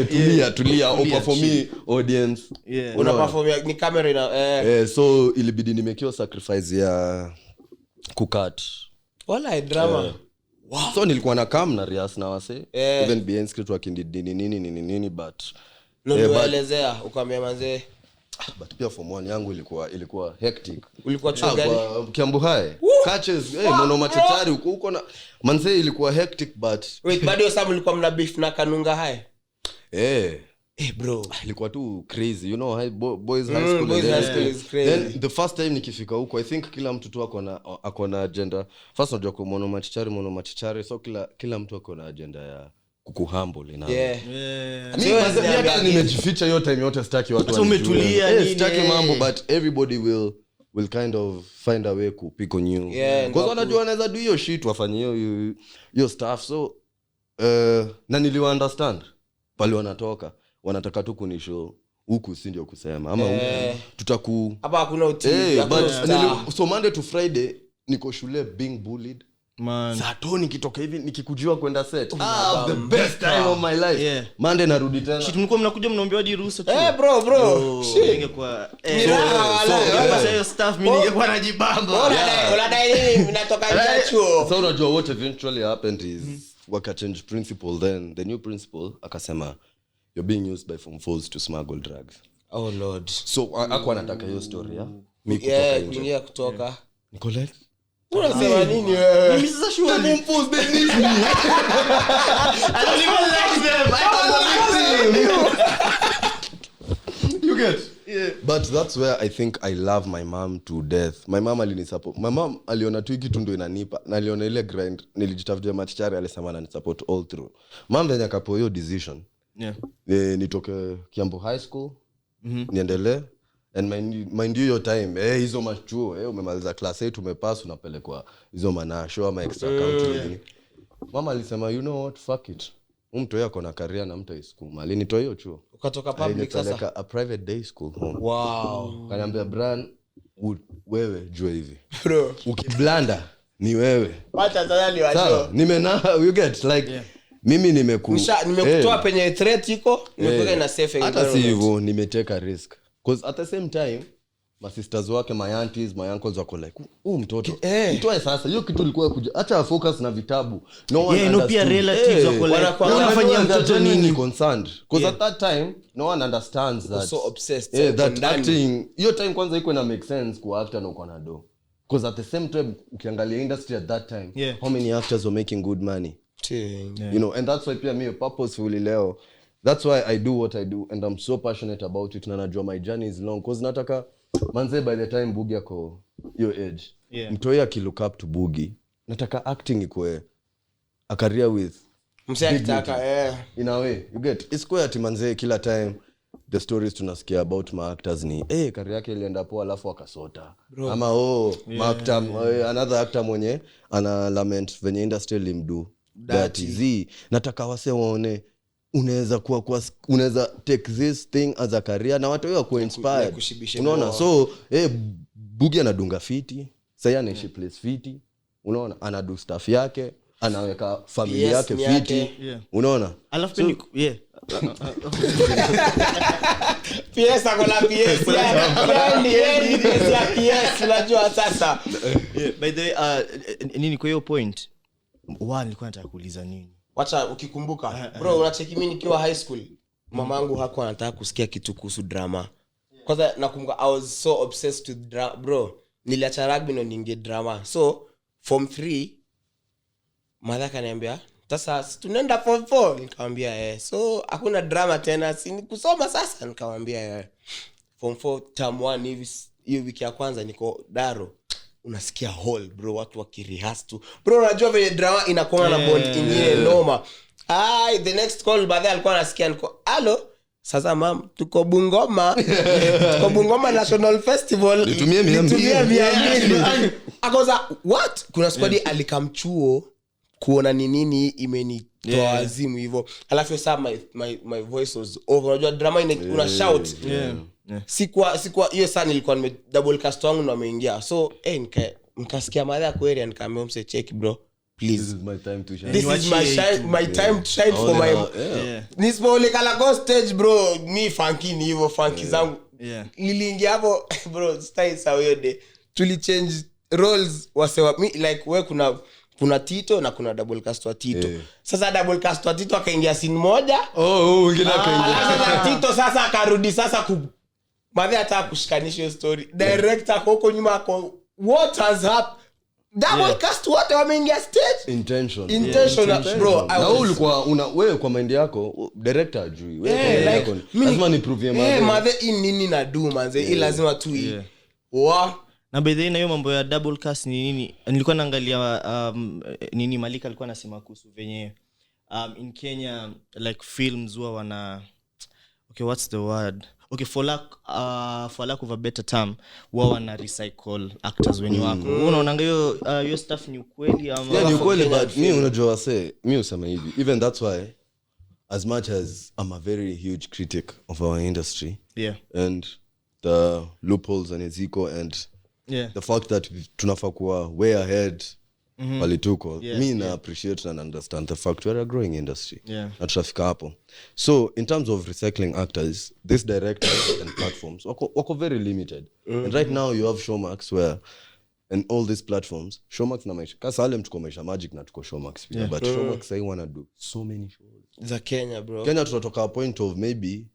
ile tulia perform me audience una perform ni kamera ina so ilibidi nimekiwa sacrifice ya kucut wala drama wow. So nilikuwa na kam na rias na wase even behind script wakindi nini but nielezea ukaambia manze but pia form 1 yangu ilikuwa hectic. Ulikuwa chuo gani? Kiambu High. Catches Mono Machachari huko na manze ilikuwa hectic but wait bado sababu ulikuwa mna beef na Kanunga High? Bro ilikuwa tu crazy, you know boys high school is crazy. Then the first time nikifika huko I think kila mtu tu ako na agenda. First unajua kwa Mono Machachari so kila mtu ako na agenda ya kukuhumble ina mimi nimejificha hiyo time yote sitaki watu hata umetulia sitaki mambo but everybody will kind of find a way to pick on you because wanajua wanaweza do hiyo shit wafanye hiyo stuff so na niliwa understand pale wanataka tu kunishow huku si ndio kusema ama huku hapa hakuna utii so Monday to Friday niko shule being bullied man Sato nikitoka hivi nikikujua kwenda set the best time of my life Monday narudi tena shit mlikuwa mnakuja mnaombewa hadi ruhusa tu bro shit ingekuwa so hiyo staff mimi ningekuwa najibamba unadai nini natoka chachuo so unajua what eventually happened is waka change principal then the new principal akasema you're being used by form 4s to smuggle drugs oh lord so akwa anataka hiyo story mimi kutoka Nicolette unasema nini wewe mimi sasa sure ni impose the need I don't even like them I don't like them you get but that's where I think I love my mom to death. My mom alinisupport. My mom aliona tu kitu ndo inanipa na aliona ile grind nilijitafutia Machachari alisema na support all through. Mom then akapo hiyo decision nitoke Kiambu High School niendelee and mind you your time hizo machuo umemaliza class 8 umepass unapelekwa hizo manasho ama extra county mama alisema you know what fuck it mtu yako na career na mtu iskuma alinitoa hiyo chuo ukatoka public sasa a private day school home wow kaniambia Brian wewe jua hivi bro ukiblanda ni wewe acha sasa ni wacho nimena you get like mimi nimekutoa penye threat iko nimekuweka ina safe environment hata si hivyo nimeteka risk because at the same time my sisters wake my aunties my uncles wako like mtoto mtoe sasa hiyo kitu ilikuwa kuja acha focus na vitabu no one no pia relatives wako like unafanyia mtoto nini concerned because at that time no one understands that so obsessed that acting hiyo time kwanza iko na make sense kwa actor na uko na do because at the same time ukiangalia industry at that time how many actors were making good money you know and that's why pia me purposefully leo that's why I do what I do and I'm so passionate about it na najua my journey is long because nataka manze by the time Buggi yako your age mtoya ki look up to Buggi nataka acting ikwe a career with msitaka in a way you get it's quite manze kila time the stories tunasikia about my actors ni career yake ilienda poa alafu akasota ama another actor mwenye ana lament venye industry limdu that is nataka wase waone unaweza take this thing as a career na watu wao ku inspired unaona so Buggi anadunga fiti sasa anaishi place fiti unaona anadu stuff yake anaweka familia yake PS fiti Yeah. unaona alafu pia PS akola PS yani PS unajua sasa. By the way nini kwa hiyo point nilikuwa nataka kuuliza nini Wacha ukikumbuka bro, unacheki mimi nikiwa high school mamangu hakuwa anataka kusikia kitu kuhusu drama. Kwanza nakumbuka I was so obsessed with drama bro. Niliacha rugby na ninge drama. So form 3 mother kaniambia sasa tunaenda form 4, nikamwambia so hakuna drama tena, si kusoma sasa, nikamwambia form 4 term 1 hiyo wiki ya kwanza niko Daro, unasikia hall bro, watu wakirehearse tu bro, unajua vile drama inakuwa na bond ingine noma. The next call baadaye alikuwa anasikia niko hello sasa mam tuko Bungoma National Festival, nitumie 200 akaanza what kuna squad alikamchuo kuona ni nini imenitoa wazimu hivyo. Alafu sasa my voice was over, unajua drama una shout. Sikuwa hiyo sana, nilikuwa nime double cast wangu na ameingia, so nikasikia madha kweli, nikamwambia mse check bro please, this is my time to shine, this is my time to shine for my nisipole kala go stage bro, mi funky ni hivyo funky zangu niliingia hapo bro, style sawa hiyo day tuli change roles wasewa mi like wewe kuna Tito na kuna double cast wa Tito. Sasa double cast wa Tito akaingia scene moja. Wengine akaingia. Tito sasa akarudi sasa madhe hata kushikanisha hiyo story. Director huko nyuma ako what has happened? Double cast wote wameingia stage. Intentional bro. Na ulikuwa wewe kwa mind yako director ajui. Wewe kwa mind yako lazima ni prove madhe. Madhe nini na do manze, hii lazima tu hii. Na by the way na hiyo mambo ya double cast ni nini, nilikuwa naangalia nini Malika alikuwa anasema kuhusu venye in Kenya like films huwa wana what's the word for lack of a better term huwa wana recycle actors wenye wako. Unaona hiyo stuff ni ukweli ama? Yeah, ni ukweli, but mimi unajua mimi usema hivi, even that's why as much as I'm a very huge critic of our industry and the loopholes and eziko and the fact that tunafaa kuwa way ahead walituko, mi na appreciate and understand the fact we're a growing industry na tutafika hapo. So in terms of recycling actors, these directors and platforms wako very limited. And right now you have Showmax where and all these platforms, Showmax na maisha kasa Salem tuko maisha magic na tuko Showmax pia, but Showmax I wanna do so many shows za Kenya bro. Kenya tutatoka a point of maybe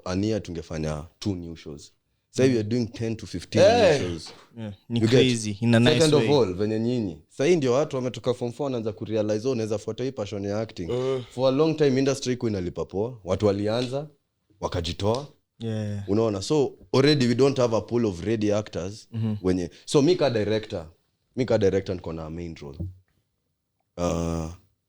ania tungefanya 2 new shows. Say we are doing 10 to 15 shows. Ni crazy in a nice Second way. Second of all, venye nyinyi sasa ndio watu wametoka form 4 wanaanza kurealize unaweza fuata hii passion ya acting. For a long time industry iko inalipa poa. Watu walianza wakajitoa. Unaona, so already we don't have a pool of ready actors wenye. So mika director niko na main role.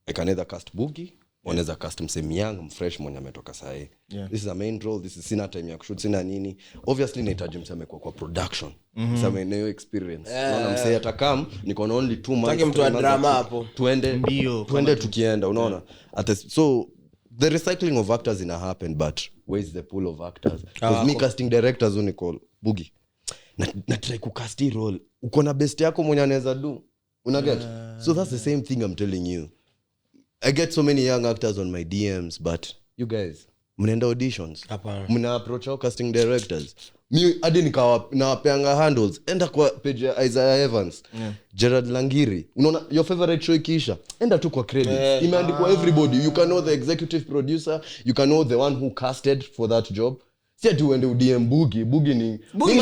I can either cast Buggi, wanaweza cast msemi young fresh mwenye ametoka sahi. This is a main role, this is sina time ya kushoot sina nini. Obviously nahitaji mseme kwa production. Sasa no experience. Unaona msee atakam niko na only 2 months. Taki mtu wa drama hapo. Tuende tukienda unaona. So the recycling of actors ina happen, but where is the pool of actors? Because me casting directors who call Buggi na try ku cast role uko na best yako mwenye anaweza do una get. So that's the same thing I'm telling you. I get so many young actors on my DMs, but you guys mnaenda auditions, mna approach our casting directors. Mi hadi nikawapeanga handles, enda kwa page ya Isaiah Evans, Gerard Langiri, unaona your favorite show ikiisha enda tu kwa credits, imeandikwa everybody, you can know the executive producer, you can know the one who casted for that job. Si ati uende udm Buggi ni mimi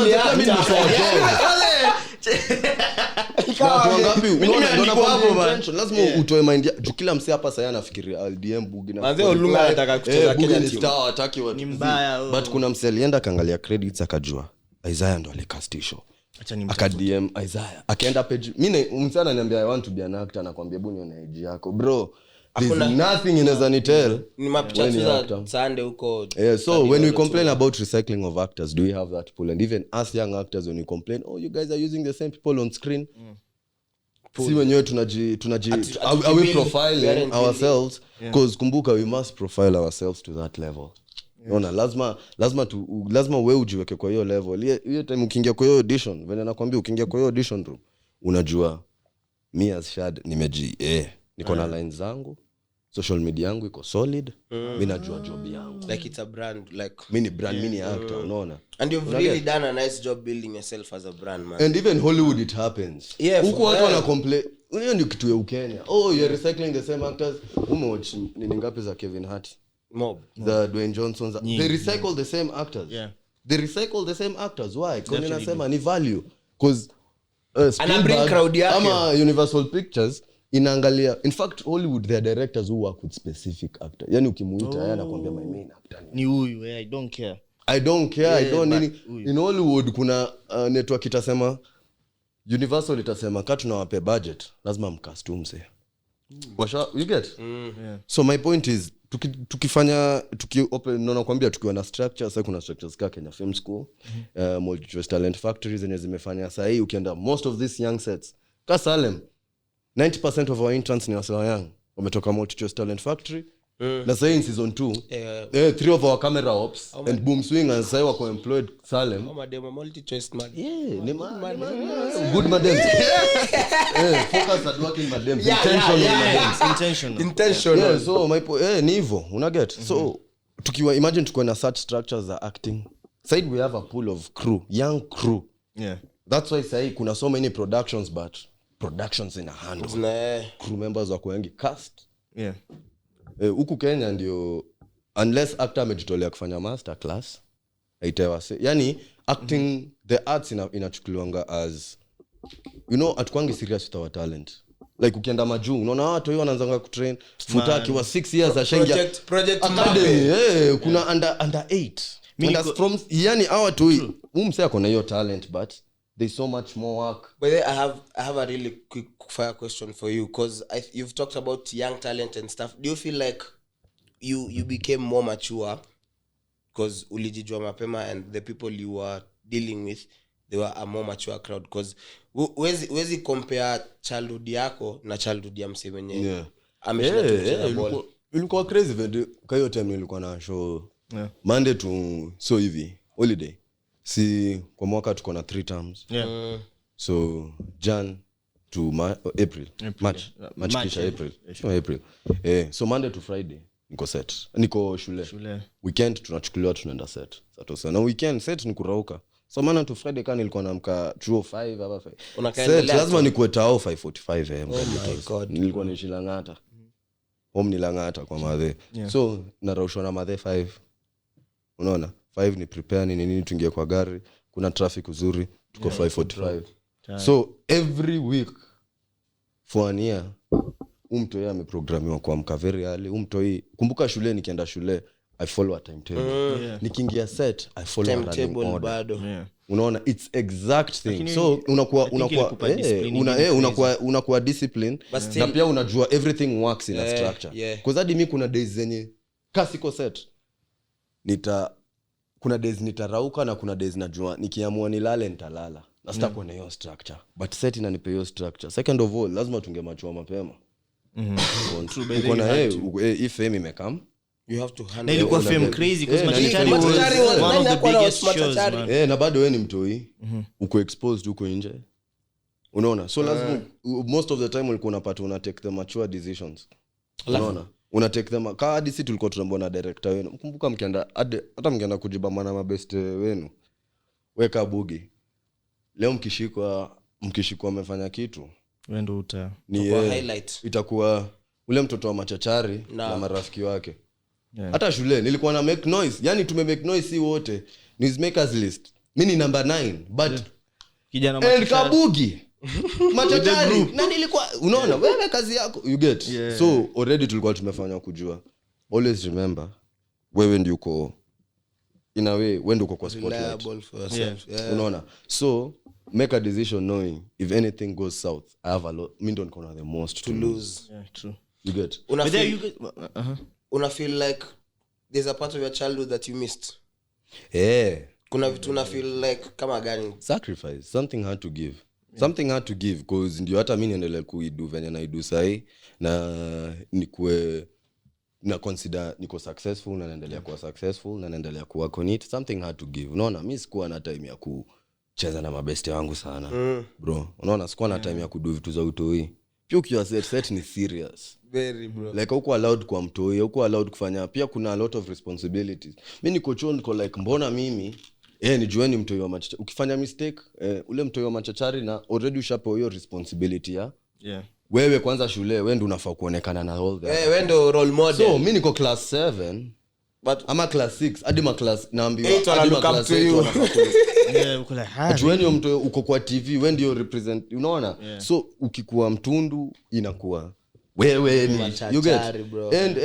lazima utoe mind kila mse hapa sasa anafikiria LDM Buggi na manze Olunga anataka kucheza Kenya team star hataki watu mbaya, but kuna mse alienda kaangalia credits akajua Isaiah ndo alicast show, aka DM Isaiah akaenda page. Mimi mse ananiambia I want to be an actor, nakwambia buni una age yako bro, there's nothing inaweza ni tell ni mapicha za Sunday huko. So when we complain about recycling of actors, do we have that pool? And even us young actors, when we complain, oh you guys are using the same people on screen, si wenyewe tunaji are we profiling ourselves? Because kumbuka we must profile ourselves to that level. Unaona, lazima wewe ujiweke kwa hiyo level. Hiyo time ukiingia kwa hiyo audition, vile nakwambia ukiingia kwa hiyo audition room, unajua me as Shad nimeji niko na lines zangu, social media yangu iko solid, mimi najua job yangu, like it's a brand, like mimi ni brand, mimi ni actor, unaona. and you've really done a nice job building yourself as a brand, man. And even Hollywood it happens. Huko watu wana complain, hiyo ndio kitu ya Kenya. Oh, you're recycling the same actors. Umewatch ni ngapi za Kevin Hart? Mob. The Dwayne Johnsons. They recycle the same actors. Yeah. They recycle the same actors. Why? Kwa nini nasema ni value? Cause Spielberg crowd yake ama Universal Pictures inaangalia, in fact Hollywood their directors who work with specific actor. Yani ukimuita yeye anakuambia my main actor ni huyu, I don't care. I don't nini. In Hollywood kuna network itasema, Universal itasema kama tunawape budget lazima mcast mse. You get? Yeah. So my point is tukifanya open, nakwambia tukiwa na structure. Sasa kuna structures kama Kenya Film School, multi-choice talent factories zenye zimefanya sasa hii. Ukienda most of these young sets ka Salem, 90% of our interns ni wasela young, wametoka multi-choice talent factory. Na sasa in season 2 3 of our camera ops and boom swing and sasa wako employed Salem. Madem multi-choice man. Yeah, ni good madem. Focus at working madem. Intentional. Yeah, so my ni hivyo, una get. So tukiwa imagine tuko na such structures za acting. Side we have a pool of crew, young crew. Yeah. That's why say kuna so many productions, but productions in a hand. Crew members wako wengi, cast. Yeah. Huku Kenya ndio, unless actor amejitolea kufanya master class aitewa, yani acting the arts inachukuliwanga as, you know, atukwangi serious with our talent. Like ukienda majuu unaona watu hiyo wanaanza kutrain futaki wa 6 years ashengia project academy. Kuna under 8 from, yani hawa tu umse akona hiyo talent, but there's so much more work. But I have a really quick fire question for you, because you've talked about young talent and stuff. Do you feel like you became more mature because ulijijua mapema and the people you were dealing with, they were a more mature crowd? Because wezi compare childhood yako na childhood ya msee mwenyewe ameshinda kucheza ball. Ilikuwa crazy video kwa hiyo time nilikuwa na show Monday to so hivi holiday. Si kwa mwaka tuko na 3 terms. So Jan to April. March kisha April. April. So Monday to Friday niko set. Niko shule. Weekend tunachukuliwa tunaenda set. Sasa na weekend set ni kurauka. So Monday to Friday kana nilikuwa naamka 2:05 hapa 5. Set lazima nikuwe tao 5:45 am. Oh my god. Nilikuwa nishi Langata. Home ni Langata kwa madhe. So naraushwa na madhe 5. Unaona? 5 ni prepare nini tuingie kwa gari, kuna traffic uzuri, tuko 5:45. So every week for an year umtoi ameprogramiwa kuamka very early. Umtoi kumbuka shule, nikienda shule I follow a timetable. Nikiingia set I follow a timetable bado. Unaona, it's exact thing. So unakuwa discipline na pia unajua everything works in a structure. Because hadi mimi kuna days zenye kasiko set kuna days nitarauka na kuna days najua nikiamua nilale nitalala. Na sitakuwa na hiyo structure. But set inanipa hiyo structure. Second of all, lazima tungemachua mapema. Kuna if fame imekam, you have to handle. Na ilikuwa fame crazy because Machachari was one of the biggest shows, man. Na bado wewe ni mtoi. Uko exposed uko nje. Unaona? So lazima most of the time ulikuwa unapata una take the mature decisions. Unaona? Una take them ka hadi si tulikuwa tunambona director wenu. Mkumbuka mkienda hata mkienda kujiba maana mabest wenu. Weka Buggi. Leo mkishikwa amefanya kitu, wewe ndio ni highlight. Itakuwa ule mtoto wa Machachari na marafiki wake. Hata shule nilikuwa na make noise. Yani tume make noise si wote. News makers list. Mimi ni number 9 but kijana Machachari Buggi Machachari na nilikuwa unaona wewe kazi yako you get. So already tulikuwa tumefanya kujua. Always remember wewe ndio uko in a way, wewe ndio uko kwa spotlight. Unaona, so make a decision knowing if anything goes south I have a lot, mimi don't gonna the most to lose. True. You get. Una feel like there's a part of your childhood that you missed? Kuna vitu una feel like kama gani? Sacrifice, something had to give. Something had to give because ndio hata mimi niendelee kuidu venye na idu sahi na nikue na consider niko successful na naendelea kuwa successful na naendelea kuwa on something had to give. Unaona, mimi sikuwa na time ya kucheza na mabeste wangu sana. Bro, unaona, sikuwa na time ya kudu vitu za utoi. pia ukiwa set ni serious very bro like huko allowed kwa mtoi huko allowed kufanya pia kuna a lot of responsibilities mimi niko chon niko like mbona mimi nijueni mtoi wa Machachari ukifanya mistake ule mtoi wa Machachari na already ushapewa hiyo responsibility ya wewe kwanza shule wewe ndio unafaa kuonekana na all that wewe ndio role model so mimi niko class 7 but ama class 6 hadi ma class naambiwa hadi ma class 8 uko like jueni mtu uko kwa TV wewe ndio represent unaona so ukikuwa mtundu inakuwa wewe ni you get bro. And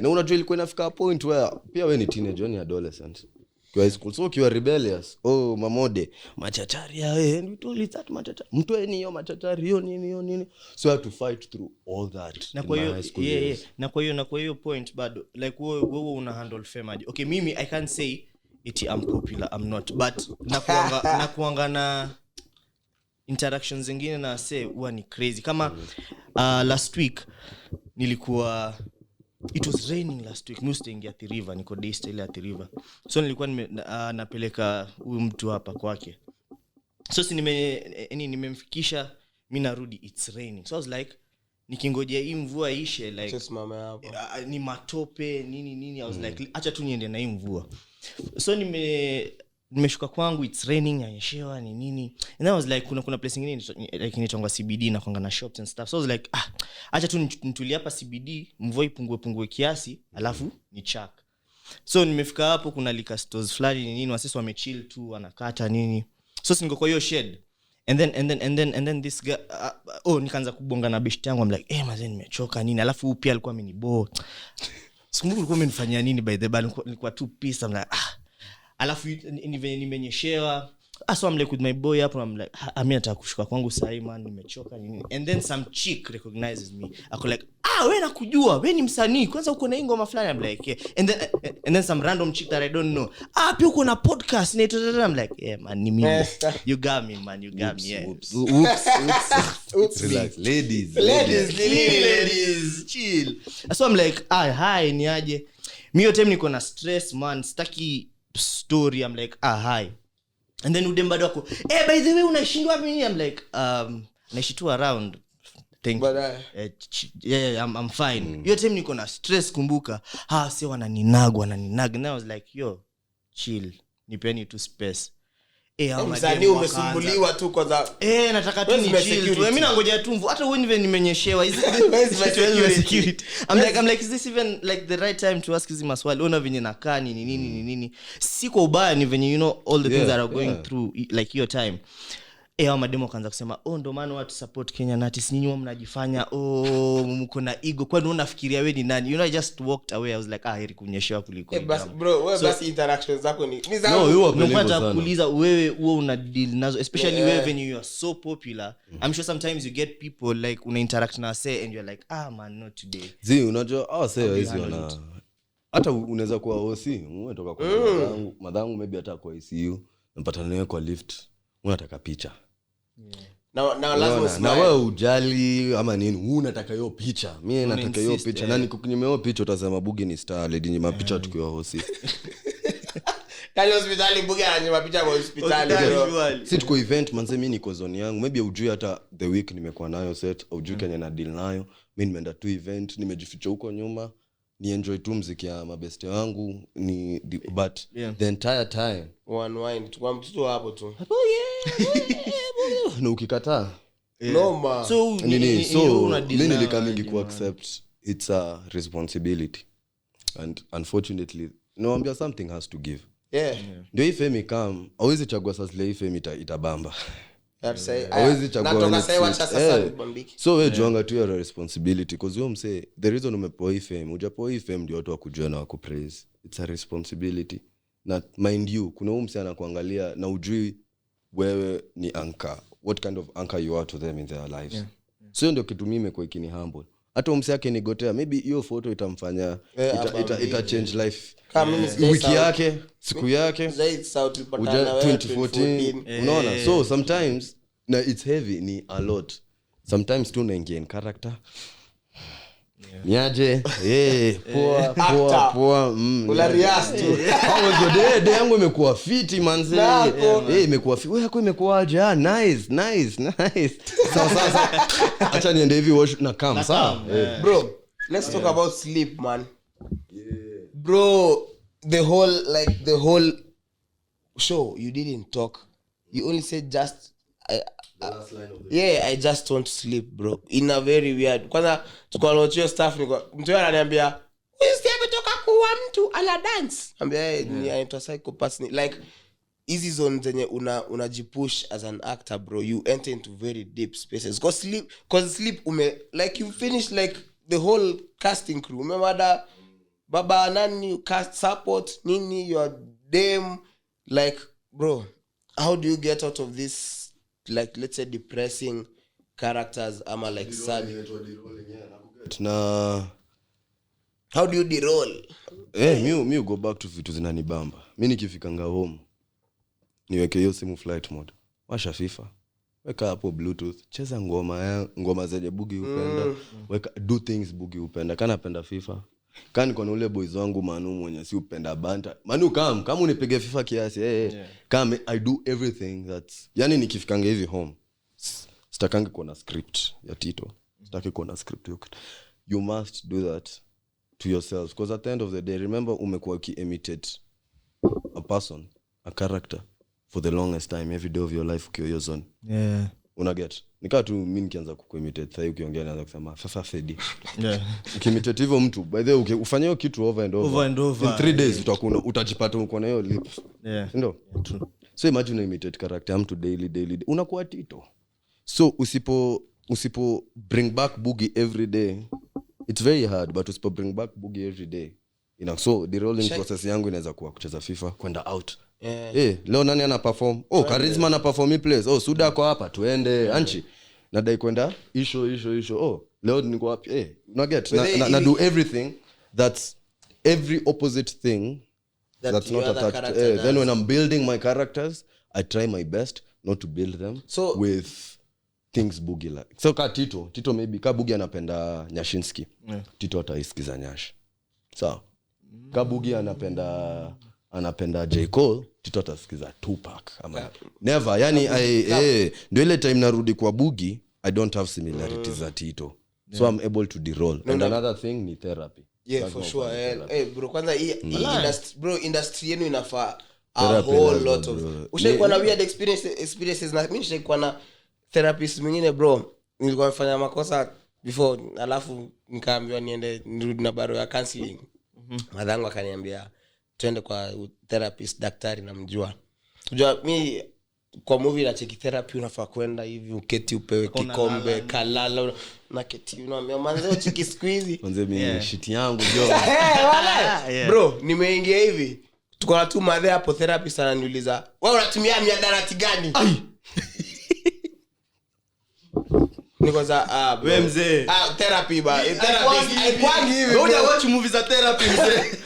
na unajua ilikuwa inafika point where pia wewe ni teenager ni adolescent kwa high school so ukiwa rebellious mamode Machachari and we told it that Machachari mtu ni hiyo Machachari hiyo nini so you have to fight through all that na kwa hiyo na kwa hiyo point bado like wewe una handle fame aje okay mimi I can't say it I'm popular I'm not but nakuanga na interactions zingine na say huwa ni crazy kama last week nilikuwa it was raining last week mustang at the river niko day stay at the river so nilikuwa napeleka huyu mtu hapa kwake so si nimemfikisha mimi narudi it's raining so I was like nikingojea hii mvua ishe like just mama hapo ni matope nini I was like acha tu niende na hii mvua so nimeshuka kwangu it's raining yanyeshewa ni nini and I was like kuna place nyingine like inaitwa CBD na kwanga na shops and stuff so I was like acha tu nitulie hapa CBD mvua ipungue kiasi alafu ni chak so nimefika hapo kuna liquor stores fulani nini wasisi wamechill tu wanakata nini so singo kwa hiyo shed and then this guy nikaanza kubonga na best yangu I'm like mazee nimechoka nini alafu pia alikuwa amenibo sikumbuki alikuwa amenifanyia nini by the by nilikuwa too pissed I'm like alafu nimenyeshewa so I'm like with my boy hapo I'm like mimi nataka kushuka kwangu sasa man nimechoka nini and then some chick recognizes me ako like wewe nakujua wewe ni msanii kwanza uko na ngoma fulani I'm like and then some random chick that I don't know pia uko na podcast na I'm like man ni mimi you got me man you got me oops relax ladies chill so I'm like hi ni aje mimi yote niko na stress man sitaki story I'm like hi and then udem bado wako by the way unaishindwa mimi I'm like naishi tu around thank you I'm fine hiyo time niko na stress kumbuka si wananinaga and I was like yo chill nipeni tu space msanii umesumbuliwa tu kwa za nataka tu ni chill tu mimi nangoja tu mvu hata wewe nimenyeshewa is security I'm like is this even like the right time to ask hizi maswali una venye nakaa nini si kwa ubaya ni venye you know all the things that are going through like your time mademo kaanza kusema ndo maana watu support Kenyan artists nyinyi mnajifanya mko na ego kwani unafikiria wewe ni nani you know I just walked away I was like heri kunyeshewa kuliko bro wewe basi interactions zako ni unapata kuuliza wewe una deal nazo especially wewe when you are so popular I'm sure sometimes you get people like una interact na say and you're like man not today unajua say hizi wana hata unaweza kuwa OC umetoka kwa madhangu maybe hata kwa ICU mpata nawe kwa lift unataka picha na lazima na wewe ujali ama nini unataka hiyo picha mimi nataka hiyo picha na nikukunyima hiyo picha utasema Buggi ni star lady nyima picha tukiwa hosi kali hospitali Buggi ananyima picha kwa hospitali si tuko event manze mimi niko zone yangu maybe ujui hata the week nimekuwa nayo set au ujui Kenya na deal nayo mimi nimeenda tu event nimejificha huko nyuma ni enjoy tu muziki ya mabeste wangu ni but the entire time one wine tukwa mtoto hapo tu na ukikataa noma so mimi nilikamingi ku accept it's a responsibility and unfortunately naambia something has to give ndio hii fame come hauwezi chagua sasa ile fame itabamba hauwezi chagua so wewe juanga tu your responsibility because you msay the reason umepoa hii fame hujapoa hii fame ndio watu wakujua na wakupraise it's a responsibility na mind you kuna msay anakuangalia na ujui wewe ni anchor what kind of anchor you are to them in their lives so ndio kitu mimi kwa ikini humble hata msay yake nigotea maybe hiyo photo itamfanya ita change life wiki yake siku yake zaidi sauti patana wewe 2014 unaona so sometimes na it's heavy ni a lot sometimes tu naingia in character niaje poa Ularias tu. How was your day? Day yangu imekuwa fiti manze. Imekuwa fiti. Wewe yako imekuwaje? Nice. Sasa acha niende hivi wash na come sawa. Bro, let's talk about sleep, man. Bro, the whole show you didn't talk. You only said just I just want to sleep, bro. In a very weird. Kwanza tukalochio staff niko mtu ananiambia, "Usiseme toka kuwa mtu ala dance." Ambia ni anaitwa psychopath like easy zone zenye unajipush as an actor, bro. You enter into very deep spaces. Cause sleep like you finish like the whole casting crew. Remember that baba nani cast support nini your dame like bro, how do you get out of this like let's say depressing characters ama like sad na how do you de-roll me go back to vitu zinanibamba mimi nikifikanga home niweke hiyo simu flight mode washa FIFA weka hapo bluetooth cheza ngoma zenye Buggi upenda weka do things Buggi upenda kana napenda FIFA kani kwa ule boys wangu Manu mwenye si upenda banta Manu kama unipige FIFA kiasi kama I do everything that's yani nikifikanga hivi home sitakangi kuona script ya Tito sitaki kuona script you must do that to yourself because at the end of the day remember umekuwa ki-imitate a person a character for the longest time every day of your life ukiwa your zone unaget nikaa tu mimi nikianza kuimitate sasa ukiongea naanza kusema sasa Fedi ukimitate hivyo mtu by the way ufanye hiyo kitu over and over in 3 days utajipata uko na hiyo lips ndio so imagine imitate character mtu daily unakuwa Tito so usipo bring back Buggi every day it's very hard but usipo bring back Buggi every day so the rolling process yangu inaweza kuwa kucheza FIFA kwenda out leo nani ana perform charisma ana perform plays Suda kwa hapa tuende anchi nadai kwenda isho leo niko wapi una get na do everything that's every opposite thing that's not attached then when I'm building my characters I try my best not to build them with things Buggi like so ka Tito maybe ka Buggi anapenda Nyashinsky Tito ataisikiza Nyash sawa ka Buggi anapenda J. Cole Tito atasikiza Tupac never yani ndio ile time narudi kwa Buggi I don't have similarities za Tito so I'm able to de-roll and another thing ni therapy for sure bro kwanza hii industry yenu inafaa a whole lot of ushaikuwa na weird experiences na mimi nishaikuwa na therapist mwingine bro nilikuwa nafanya makosa before alafu nikaambiwa nirudi na baro ya counseling madhangu akaniambia twende kwa therapist daktari namjua unajua mimi kwa movie na check therapy unafaa kwenda hivi uketi upewe kikombe kalala na keti unaambia manze chiki squeeze manze mimi shit yangu jo bro nimeingia hivi tuko na tu madhe hapo therapist ananiuliza wewe unatumia miadarati gani niko za wewe mzee therapy ba therapy hivi ngoja watch movies za therapy mzee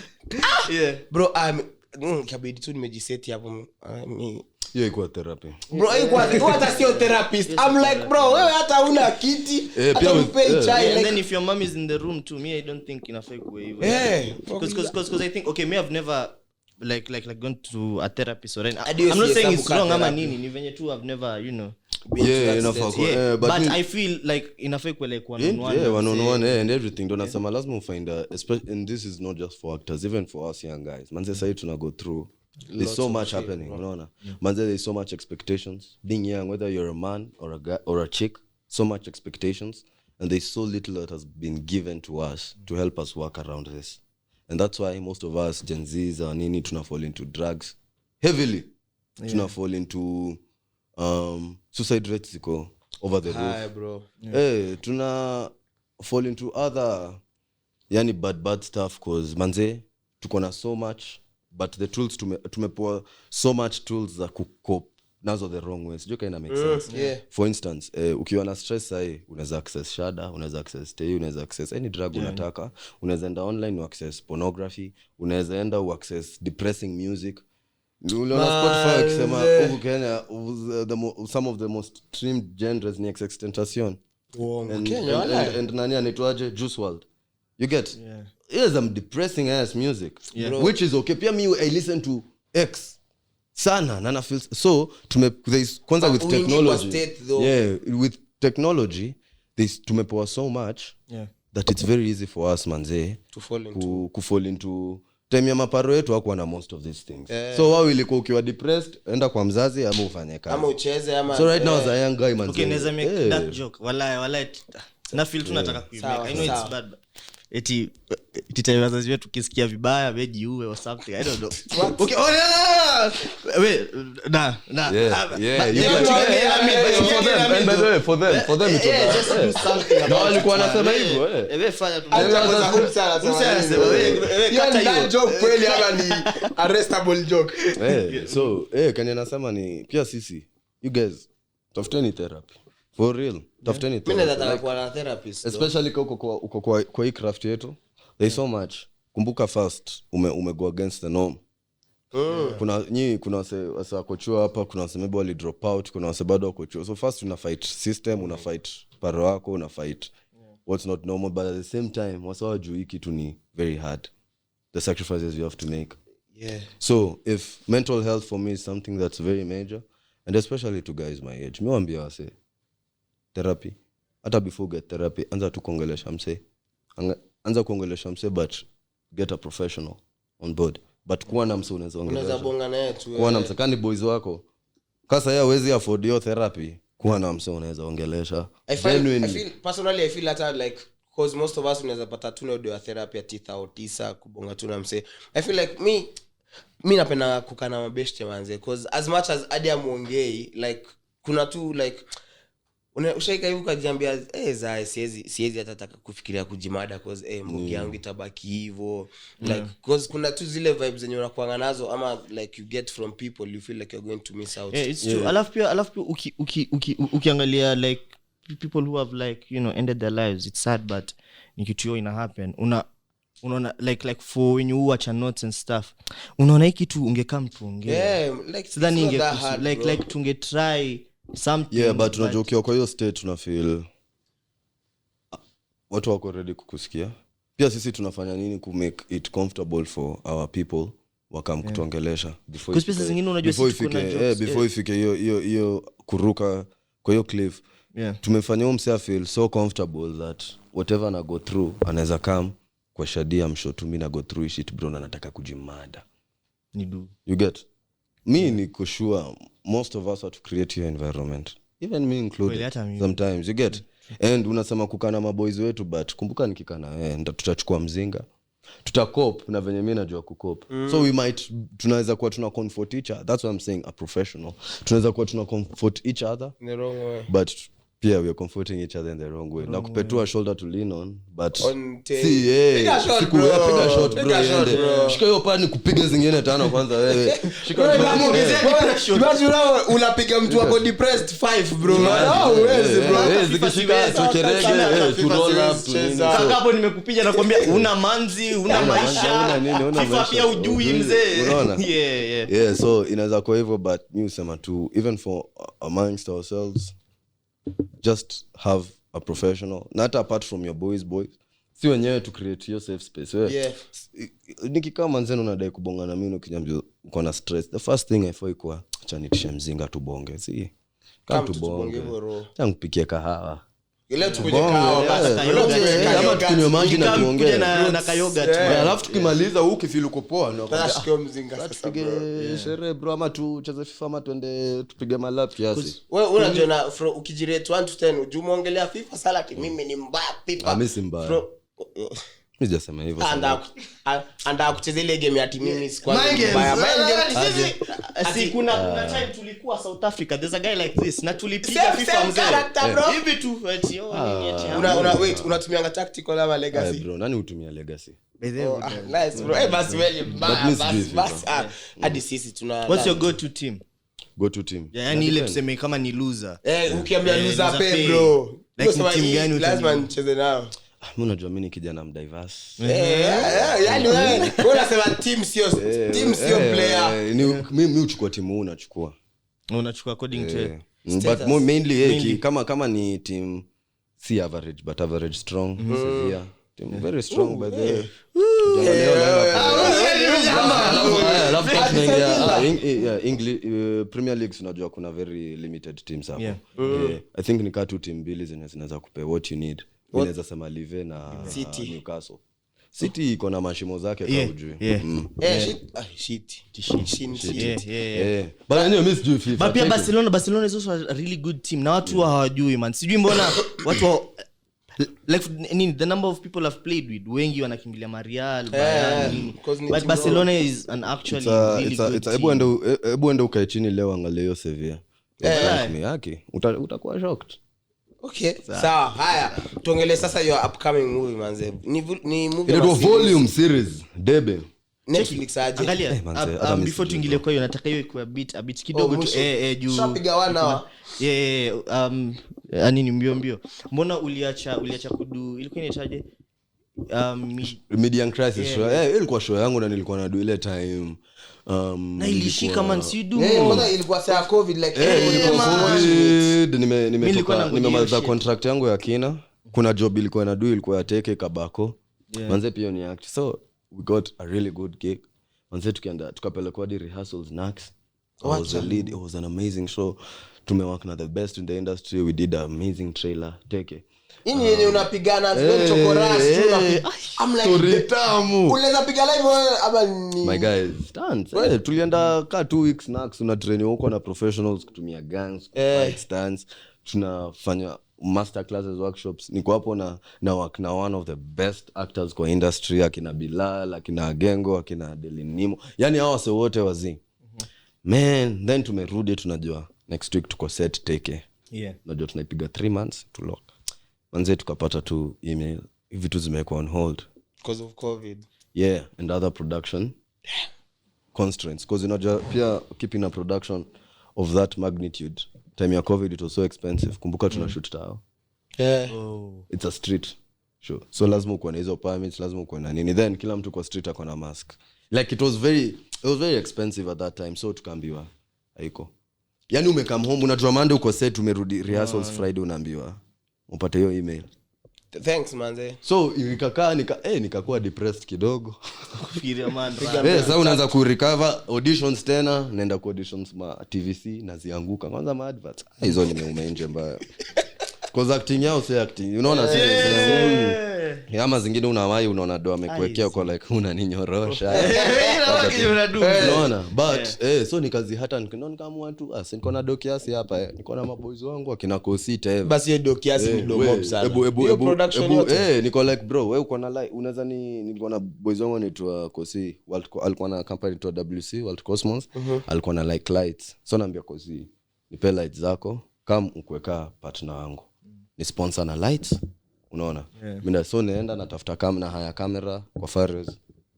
bro kabidi tu nimejiseti hapo hiyo iko therapy bro iko hata sio therapist I'm like bro wewe hata una kiti hata upei chai and then if your mom is in the room too me I don't think inafai kuwa hivyo because I think okay me I've never like gone to a therapist or I'm not saying it's wrong ama nini ni venye tu I've never but I feel like inafai kuwa like one and everything don't nasema lazima find and this is not just for actors even for us young guys manze sasa tuna go through there's so much happening unaona manze there's so much expectations being young whether you're a man or a guy or a chick so much expectations and there's so little that has been given to us to help us work around this and that's why most of us Gen Zs are nini tuna fall into drugs heavily tuna fall into suicide rates ziko over the roof bro tuna fall into other yani bad stuff cause manze tuko na so much but the tools tumepoa so much tools za cope nazo the wrong ways sio kaina make sense for instance ukiwa na stress unaweza access shada unaweza access stay unaweza access any drug unataka unaweza enda online u access pornography unaweza enda u access depressing music uliona Spotify akisema huko Kenya some of the most streamed genres ni XXXTentacion Kenya and nani anaitwaje Juice WRLD You get? Here's some depressing ass music, which is okay. Pia me, I listen to X sana na feel so there's kwanza with technology. With technology, tumepoa so much that it's very easy for us manze to fall into time ya maparo yetu hakuwa na most of these things. So wao ilikuwa ukiwa depressed enda kwa mzazi ama ufanye kazi ama ucheze ama so right now as a young guy man okay naweza make that joke wallahi na feel tunataka kuimake. I know it's bad eti wazazi wetu kisikia vibaya beji uwe or something I don't know. Okay wait for them it was just do something about it. Walikuwa wanasema hivyo wewe fanya tu that joke kweli ama ni arrestable joke. So kanya nasema ni pia sisi you guys tafuteni therapy for real. Tafuteni therapy. Mimi nataka kuwa na therapist especially uko kwa hii craft yetu. There's so much. Kumbuka first umego against the norm. Kuna wase wakochua hapa, kuna wase maybe wali drop out, kuna wase bado wakochua. So first una fight system, una fight paro wako, una fight what's not normal, but at the same time wase wajui hiki tu ni very hard. The sacrifices you have to make. So if mental health for me is something that's very major, and especially to guys my age, me waambia wase therapy. Hata before get therapy, anza tu kuongelesha mse, but get a professional on board. But kuwa na mse unaweza bonga naye tu. Kuwa na mse kani boys wako. Kasa yeye hawezi afford your therapy. Kuwa na mse unaweza ongelesha. I feel personally I feel that like because most of us unaweza pata tu ndio therapy at 9 kubonga tu na mse. I feel like me napenda kukana mabeshte manze because as much as adia muongei like kuna tu like ushaika hivi ukajiambia siwezi hata taka kufikiria kujimada cause mbugi yangu itabaki hivyo like cause kuna tu zile vibes zenye unakuanga nazo ama like you get from people you feel like you're going to miss out. It's true. Alafu pia ukiangalia like people who have like you know ended their lives, it's sad but ni kitu hiyo ina happen. Unaona like for when you watch notes and stuff unaona hiki tu ungekaa mtu ongea like sidhani like tunge try something. But unajua ukiwa kwa hiyo state tuna feel watu wako ready kukusikia. Pia sisi tunafanya nini ku make it comfortable for our people wakam kutuongelesha before ifike hiyo kuruka kwa hiyo cliff. Tumefanya umse feel so comfortable that whatever na go through anaweza come kwa shadia mshoto mimi na go through shit bro na nataka kujimada. You get me ni kushua most of us have to create your environment, even me included sometimes you get and unasema kukana maboys wetu but kumbuka nikikana tutachukua mzinga tutakop na venye mimi najua kukop so we might tunaweza kuwa tuna comfort each other. That's what I'm saying, a professional tunaweza kuwa tuna comfort each other in the wrong way but yeah, we are comforting each other in the wrong way. Na kupetua shoulder to lean on but piga shot bro. Shika hiyo pani kupiga zingine tano kwanza wewe. Shika unapiga mtu wako depressed 5 bro. Uwezi bro. Zikishika chocherege to roll up to nini. Hapo nimekupiga nakwambia una manzi, una maisha. Una nini, una FIFA pia ujui mzee. Unaona? Yeah, so inaweza kwa hivyo but mimi usema tu even for amongst ourselves just have a professional, not apart from your boys si wenyewe to create your safe space nikikaa manzeno unadai kubonga na mimi ukinyambia uko na stress, the first thing I feel kwa acha nitishe mzinga tubonge si kama tubonge tangu kupikia kahawa ile tukuje kahawa basi kama tukinywa maji na tuongee na kayoga tu alafu tukimaliza ukifeel uko poa na tunashika mzinga sasa bro sherehe bro ama tucheze FIFA ama twende tupige malap kiasi. Wewe unajua ukijirate 1 to 10 ujumongelea FIFA sala mimi ni mbaya FIFA mimi si mbaya mimi sijasema hivyo anda kucheza ile game ya mimi kwa mbaya si kuna time tulikuwa South Africa, there's a guy like this na tulipiga FIFA mzee hivi tu wait unatumianga tactical ama legacy bro nani hutumia legacy nice bro basi basi hadi sisi tuna what's your go to team yani ile tuseme kama ni loser ukiambia loser pay bro like team gani lazima nicheze nao. Mimi najua mimi ni kijana mdiverse yani wewe unasema team sio player mimi uchukua timu unachukua according to but mainly kama ni team si average but average strong severe team very strong by the English Premier League unajua kuna very limited teams hapo. I think ni katu team mbili zinaweza kupa what you need. Inaweza sema Live na Newcastle. City iko na mashimo zake kama ujui. Shit. But anyway, miss you FIFA. But pia Barcelona is also a really good team. Na watu hawajui man. Sijui mbona watu like the number of people I've played with wengi wanakimbilia Real, Bayern. But Barcelona is an actually really good team. Ebu ende ukae chini leo angalia hiyo Sevilla. Yake utakuwa shocked. Okay. Sawa, haya. Tuongelee sasa your upcoming movie manze. Ni movie wa volume series Debe. Netflix aje. Angalia. Before tuingilie kwa hiyo nataka hiyo ikuwe a bit kidogo tu juu. Shapiga 1 hour. Nini mbio. Mbona uliacha kudu ilikuwa inaitaje? Median crisis show. Ilikuwa show yangu na nilikuwa na do ile time. Na ilishika man si do. Mbona ilikuwa saa COVID like nimemaliza contract yangu ya kina. Kuna job ilikuwa na do ilikuwa ya Teke Kabako. Manze pia ni act. So we got a really good gig. Manze tukapelekwa di rehearsals Nax. I was the lead. It was an amazing show. Tumework na the best in the industry. We did an amazing trailer. Take ini yenye unapigana zile chokorasi I'm like Toritamu. Unaweza piga live ama ni my guys stands tulienda ka 2 weeks Nax una train huko na professionals kutumia guns fight stands tunafanya master classes workshops niko hapo na work na one of the best actors kwa industry akina Bilal akina Gengo akina Delinimo yani hao wote wazee man then tumerudi tunajua next week tuko set Teke najua tunaipiga 3 months to lock manze tukapata tu email vitu zimekuwa on hold because of COVID and other production constraints because unajua pia keeping a production of that magnitude time ya COVID it was so expensive kumbuka tuna shoot tao it's a street show so lazima uko na hizo permits lazima uko na nini then kila mtu kwa street akona mask like it was very expensive at that time so tukaambiwa haiko yani umekam home unajua Monday uko set umerudi rehearsals Friday unaambiwa upate hiyo email thanks manze so nikakaa nikakuwa depressed kidogo kufikiria man sasa unaanza ku recover auditions tena naenda ku auditions ma TVC nazianguka kwanza ma adverts hizo nimeumenje mbaya cause acting yao si acting unaona ama zingine unawai unaona doa amekuwekea kwa like unaninyorosha unaona but so nikazi hata nikaona kama watu niko na do kiasi hapa niko na maboys wangu akina Kosita hivi basi hiyo do kiasi ni do mob sana hiyo production yote niko like bro wewe uko na like unaweza nilikuwa na boys wangu anaitwa Kosi alikuwa na company to WC World Cosmos alikuwa na like lights so naambia Kosi nipe lights zako kama ukuweka partner wangu ni sponsor na lights unaona mimi so naenda natafuta kamera haya kamera kwa Fares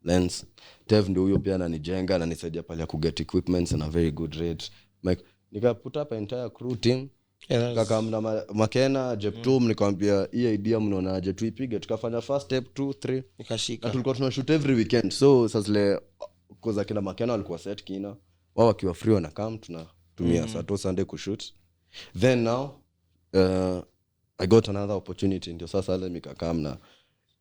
lens Tev ndio huyo pia ananijenga na nisaidia pale ya kuget equipments and a very good rate like nikaputa hapa entire crew team kaka mna Makena Jeptum nikamwambia hii idea mnaonaje tuipige tukafanya first step 2 3 nikashika tulikuwa tunashoot every weekend so sasa zile koza kina Makena walikuwa set kina wao wakiwa free wana come tunatumia Saturday Sunday kushoot then now I got another opportunity ndio sasa ile mikakamna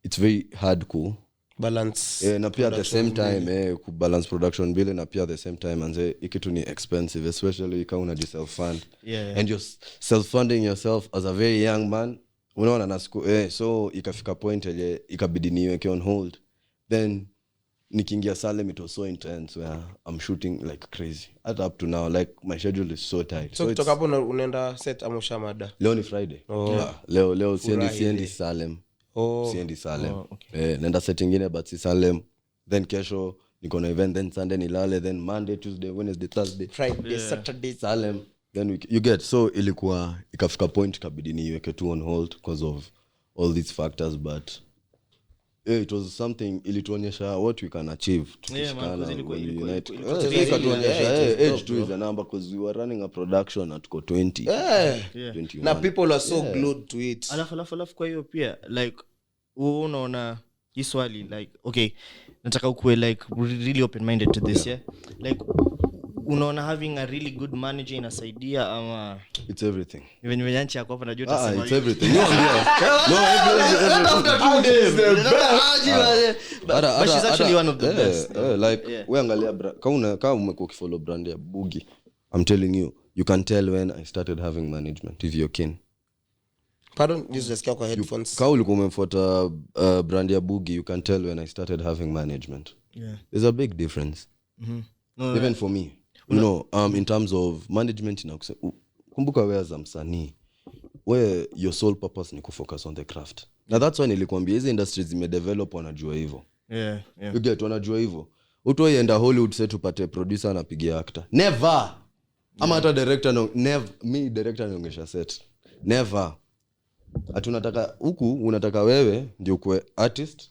it's very hard ku balance na pia at the same time ku balance production bill na pia at the same time anze ikitu ni expensive especially kama una self fund and you're self funding yourself as a very young man unaona na siku so ikafika point ile ikabidi niweke on hold then nikiingia Salem it was so intense where I'm shooting like crazy at up to now like my schedule is so tight so kutoka hapo unaenda set amoshamada leo ni Friday leo siendi Salem siendi Salem naenda set nyingine but si Salem then kesho niko na event then Sunday nilale then Monday Tuesday Wednesday Thursday Friday Saturday Salem then you get so ilikuwa ikafika point kabidi niweke tu on hold because of all these factors but it was something ilituonyesha what we can achieve tukishikana age too is a number because we were running a production at 20 na people are so glued to it alafu kwa hiyo pia like unaona hii swali like okay nataka ukue like really open minded to this like unaona having a really good manager inasaidia ama It's everything. even wenyanchi yako hapa najua utasema It's everything. No, but she's actually one of the best. Like we angalia kama umekuwa kifollow brand ya Buggi, I'm telling you can tell when I started having management if you're keen. Pardon, just kwa headphones. Kama ulikuwa umemfuata brand ya Buggi, you can tell when I started having management. Yeah. There's a big difference. No, even for me, in terms of management kumbuka wewe as msanii, where your sole purpose ni kufocus on the craft. Now that's why nilikwambia hizi industries zimedevelop wanajua hivyo. Yeah. You get wanajua hivyo. Utoenda Hollywood set upate producer anapigia actor. Never. Ama hata director never. Me director niongesha set. Never. Atunataka huku unataka wewe ndio kuwe artist,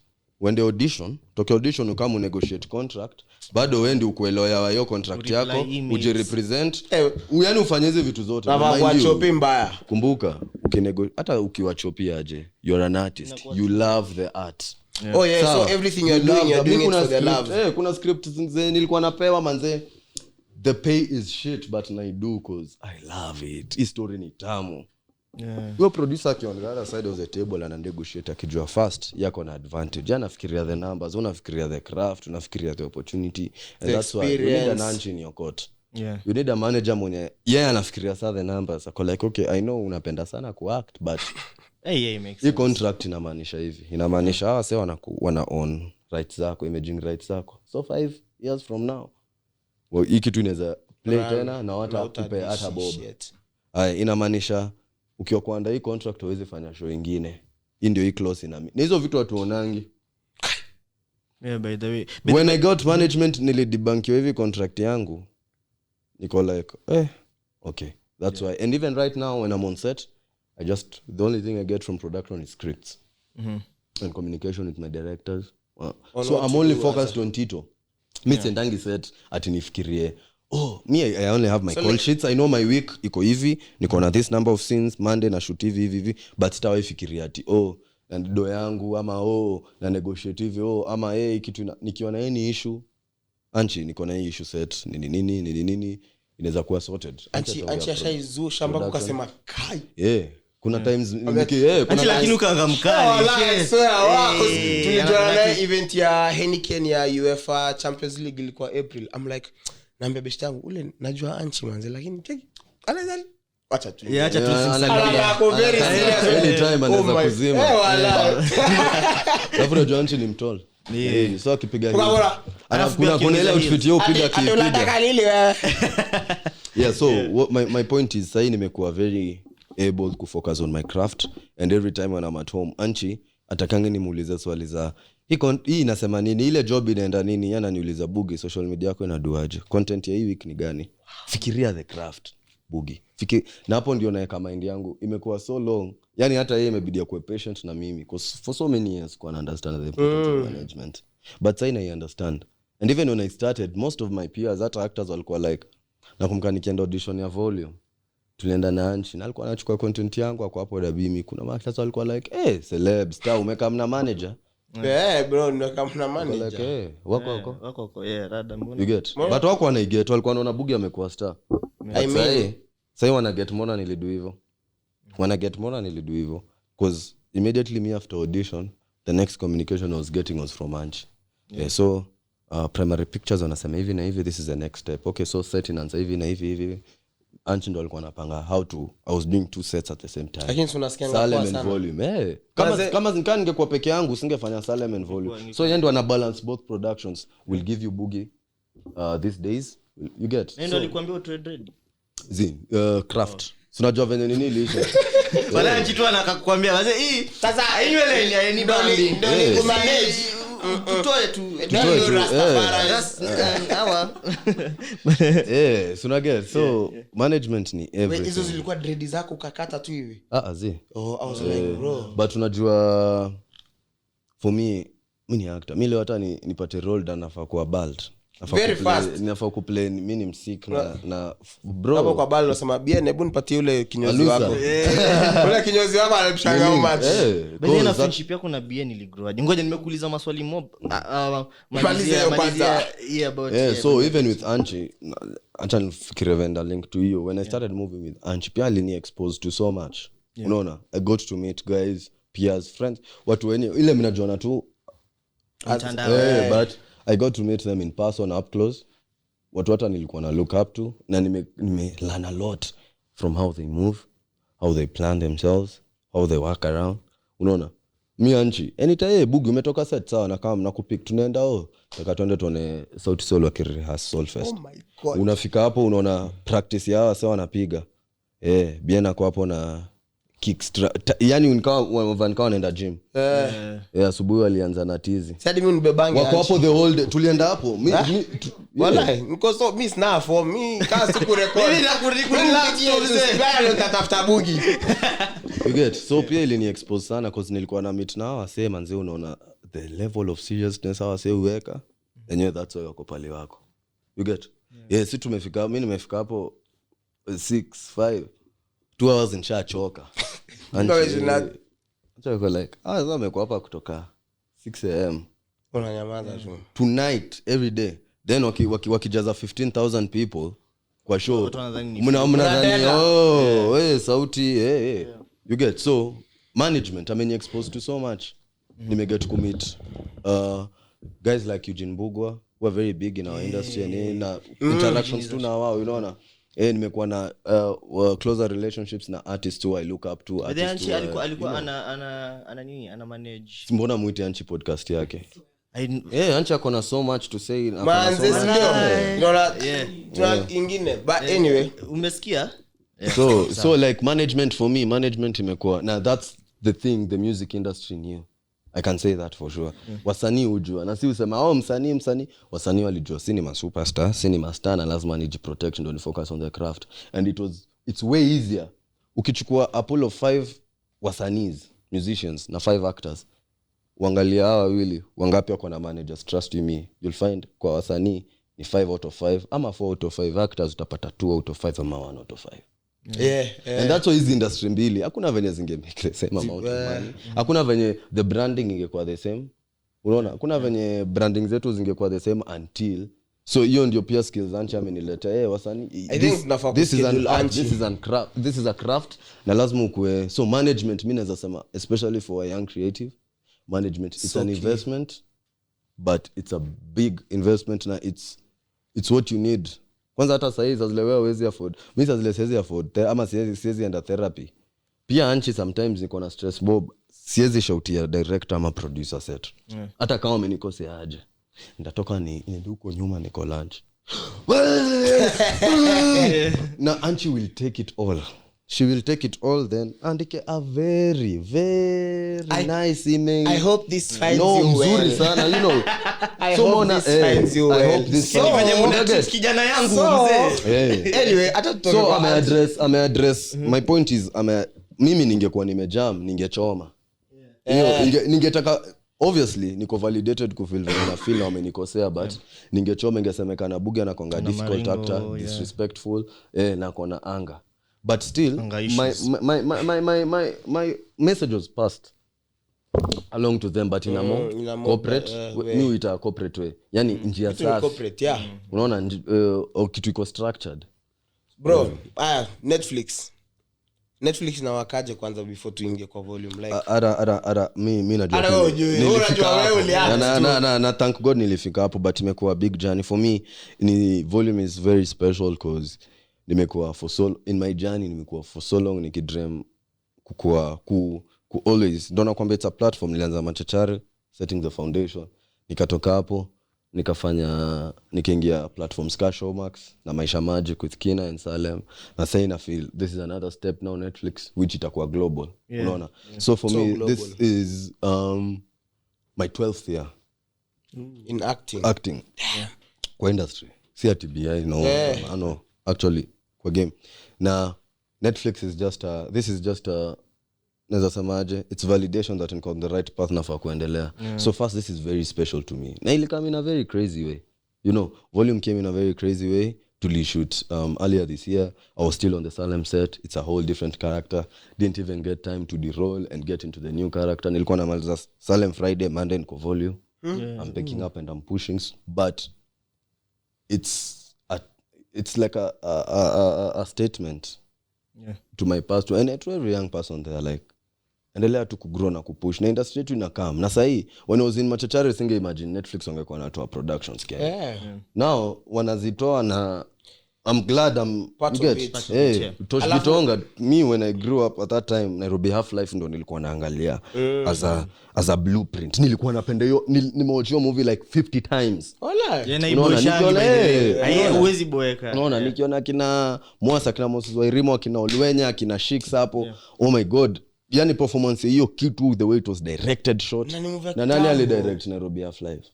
uende audition, toke audition ukamu negotiate contract, bado wewe ndio ukue lawyer wa hiyo contract yako, ujirepresent, yani ufanye hizo vitu zote. Wachopi mbaya. Kumbuka, hata ukiwachopia aje, you're an artist. You love the art. Yeah. Oh yeah, so everything you're doing it for the love. Kuna script nilikuwa napewa manze. The pay is shit but I do cause I love it. Hii story ni tamu. Yeah. Your producer on the other side of the table and negotiate akijua first yako na advantage. Anafikiria the numbers, unafikiria the craft, unafikiria the opportunity, and the that's experience. why you need an anchi in your court. Yeah. You need a manager mwenye anafikiria the numbers. Ako like okay, I know unapenda sana kuact but makes sense. Hii contract inamaanisha hivi. Inamaanisha hawa sasa wana own rights zako, imaging rights zako. So 5 years from now, hii kitu inaweza play tena na watakupe hata bob. Inamaanisha ukiwa kuanda hii contract huwezi fanya show nyingine. Hii ndio hii clause na hizo vitu watu onangi. Yeah, by the way. When I got management nilidebunkiwa hivi contract yangu. Niko like, okay. That's why. And even right now when I'm on set, the only thing I get from production is scripts. And communication with my directors. So I'm only focused on Tito. Me sendangi set ati nifikirie. Me I only have my call sheets. I know my week iko hivi, niko na this number of scenes, Monday na shoot hivi, but sitawahi fikiria ati na do yangu ama na negotiate hivi ama kitu nikiwa na any issue anchi niko na issue set nini inaweza kuwa sorted. Anchi ashaizu shamba kukasema kai. Kuna times kuna lakini ukaanga mkali. Tulijua na event ya Heineken ya UEFA Champions League ilikuwa April. I'm like naambia beshte yangu ule najua Anchi manze lakini anazali acha tu. Acha tu ako very serious. Anytime anaweza kuzima. Alafu najua Anchi ni mtol. So akipiga hivi. Kuna ile outfit yao piga unataka nini wewe? Yeah, so my point is sahi nimekuwa very able to focus on my craft, and every time when I'm at home Anchi atakange nimuulize swali za hii inasema nini, ile job inaenda nini, yana niuliza Buggi social media yako inaduaje, content ya hii week ni gani, fikiria the craft Buggi na hapo ndio naeka mind yangu imekuwa so long, yani hata yeye imebidi kuwa patient na mimi because for so many years kwa understand the importance of management, but I understand. And even when I started, most of my peers hata actors walikuwa like, nakumbuka nikienda audition ya Volume tulienda na Anchi na alikuwa anachukua content yangu kwa hapo Dabimi, kuna actors walikuwa like celeb star umeka mna manager. Bro nimeka mna manager like wako rada mbona you get but wako wanaiget, walikuwa wanaona Buggi amekuwa star. I mean say wana get more nilidu hivyo because immediately me after audition the next communication I was getting was from Anchi. So primary pictures wanasema hivi na hivi, this is the next step. Okay, so set inaanza hivi na hivi. Anchi ndo alikuwa anapanga I was doing 2 sets at the same time. Lakini unasikia Salem and Volume. Kama ningekuwa peke yangu singefanya Salem and Volume. So yeye ndo ana balance both productions. Will give you Buggi these days. You get. Ndio alikwambia trade ready. Craft. Unajua venye nini ilisha. Wala Anchi tu anakuambia basi hii sasa anyway ni branding. Ndio manage. Tutoe tu suna get so management ni everything. Hizo zilikuwa dread zako ukakata tu hivi? I was like bro, but unajua for me ni actor, mimi leo hata nipate role dan nafaa kuwa bald Very fast. Ninafaa kuplay mimi ni msik na hapo bro kwa bali unasema bien hebu nipatie ule kinyozi wako ule kinyozi wako anamshanga how much Bali na friendship yako na bien iligrow aje? Ngoja nimekuuliza maswali mob Malizia kwanza. about so even with Anchi acha nifikire venda link to you when I started moving with Anchi pia alini exposed to so much unaona I got to meet guys peers friends watu wenye ile mnajuana tu but I got to meet them in person up close watu hata nilikuwa na look up to na nime learn a lot from how they move how they plan themselves how they work around unaona mi Anchi anytime Buggi umetoka set sawa na kama mnakupick tunaenda taka twende tuone Sauti Sol wakirehearse Soul Fest. Oh my god. Unafika hapo unaona practice yao sawa wanapiga bien ako hapo na kicks yani nikawa naenda gym asubuhi walianza na tizi sasa mimi nibebange wako hapo the whole day tulienda hapo wallahi niko so miss na for me kazi siku record mimi na tatafuta Buggi you get so pia ili ni expose sana cause nilikuwa na meet nao wasee manze unaona the level of seriousness hawa wasee uweka yenyewe that's why wako pale wako you get yes si tumefika mimi nimefika hapo 6-5 2 hours nishachoka Ancho like sasa amekuwa hapa kutoka 6 am unanyamaza tu tonight every day then wakijaza 15,000 people kwa show mnadhani Sauti you get so management I mean exposed to so much nimeget to meet guys like Eugene Bugwa who are very big in our industry and na interactions tu na wao unaona nimekuwa na closer relationships na artists who I look up to artists alikuwa ana nini ana manage mbona muite Anchi podcast yake Anchi akona so much to say manze ndio ingine but anyway umesikia so like management for me management imekuwa now that's the thing the music industry knew I can say that for sure wasanii hujua na si usema msanii wasanii walijua cinema superstar cinema star na lazima ni protect ndio ni focus on the craft and it's way easier ukichukua a pool of 5 wasanii musicians na 5 actors uangalia hawa wawili wangapi wako na managers trust me you'll find kwa wasanii ni 5 out of 5 ama 4 out of 5 actors utapata 2 out of 5 ama 1 out of 5 and that's why hizi industry mbili hakuna venye zinge make the same amount of money hakuna venye the branding ingekuwa the same unaona hakuna venye branding zetu zingekuwa the same until so hiyo ndio pia skills Anchi amenileta wasanii this is a craft na lazima ukue so management mimi naweza sema especially for a young creative management it's an investment but it's a big investment na it's what you need kwanza hata sasa zile wewe huwezi afford mimi sasa zile siwezi afford ama siwezi enda therapy pia Anchi sometimes niko na stress bob siwezi shautia director ama producer set hata kama amenikosea aje nitatoka ni huko nyuma niko lunch na Anchi will take it all she will take it all then andike a very very nice email I hope this finds you well mzuri sana you know I hope this finds you well I hope this kijana yangu mzee anyway hata so ameaddress my point is mimi ningekuwa nimejam ningechoma ningetaka obviously niko validated ku feel na feel na wamenikosea but ningechoma ingesemekana Buggi anakonga difficult actor disrespectful na kona anger but still my message was passed along to them but in a more corporate new ita corporate way yani njia sasa corporate unaona kitu iko structured bro Netflix na wakaje kwanza before tuingie kwa volume like mimi najua wewe na thank God nilifika hapo but imekuwa big journey for me ni volume is very special cause nimekuwa in my journey nimekuwa for so long nikidream kukua always don't nakwambia it's a platform nilianza Machachari setting the foundation nikatoka hapo nikaingia platforms ka Showmax na Maisha Magic with Kina and Salem na say na feel this is another step now Netflix which itakuwa global unaona so for me global. This is my 12th year in acting kwa industry si ati I know actually kwa game na Netflix is this is just naweza semaje it's validation that niko on the right path na for kuendelea so first this is very special to me na ilikam in a very crazy way you know, volume came in a very crazy way. Shoot earlier this year. I was still on the Salem set. It's a whole different character. Didn't even get time to de-roll and get into the new character. Nilikuwa namaliza Salem Friday, Monday niko volume. I'm picking up and I'm pushing, but it's like a statement to my past and to every young person there, like endelea tu kugrow na kupush na industry yetu inakam. Na sahi when I was in Machachari singe imagine Netflix wangekuwa natoa productions kia. Now wanazitoa na I'm glad I'm part of it. Tosh Gitonga, me when I grew up at that time Nairobi Half-Life ndo nilikuwa naangalia as a blueprint. Nilikuwa napenda hiyo, nimewatch hiyo movie like 50 times. Huwezi boeka. Unaona nikiona kina Mwasa, kina Moses Wairimo, kina Olwenya, kina Shix hapo. Oh my god. Yani performance hiyo kitu, the way it was directed shot. Na nani ali direct Nairobi Half-Life?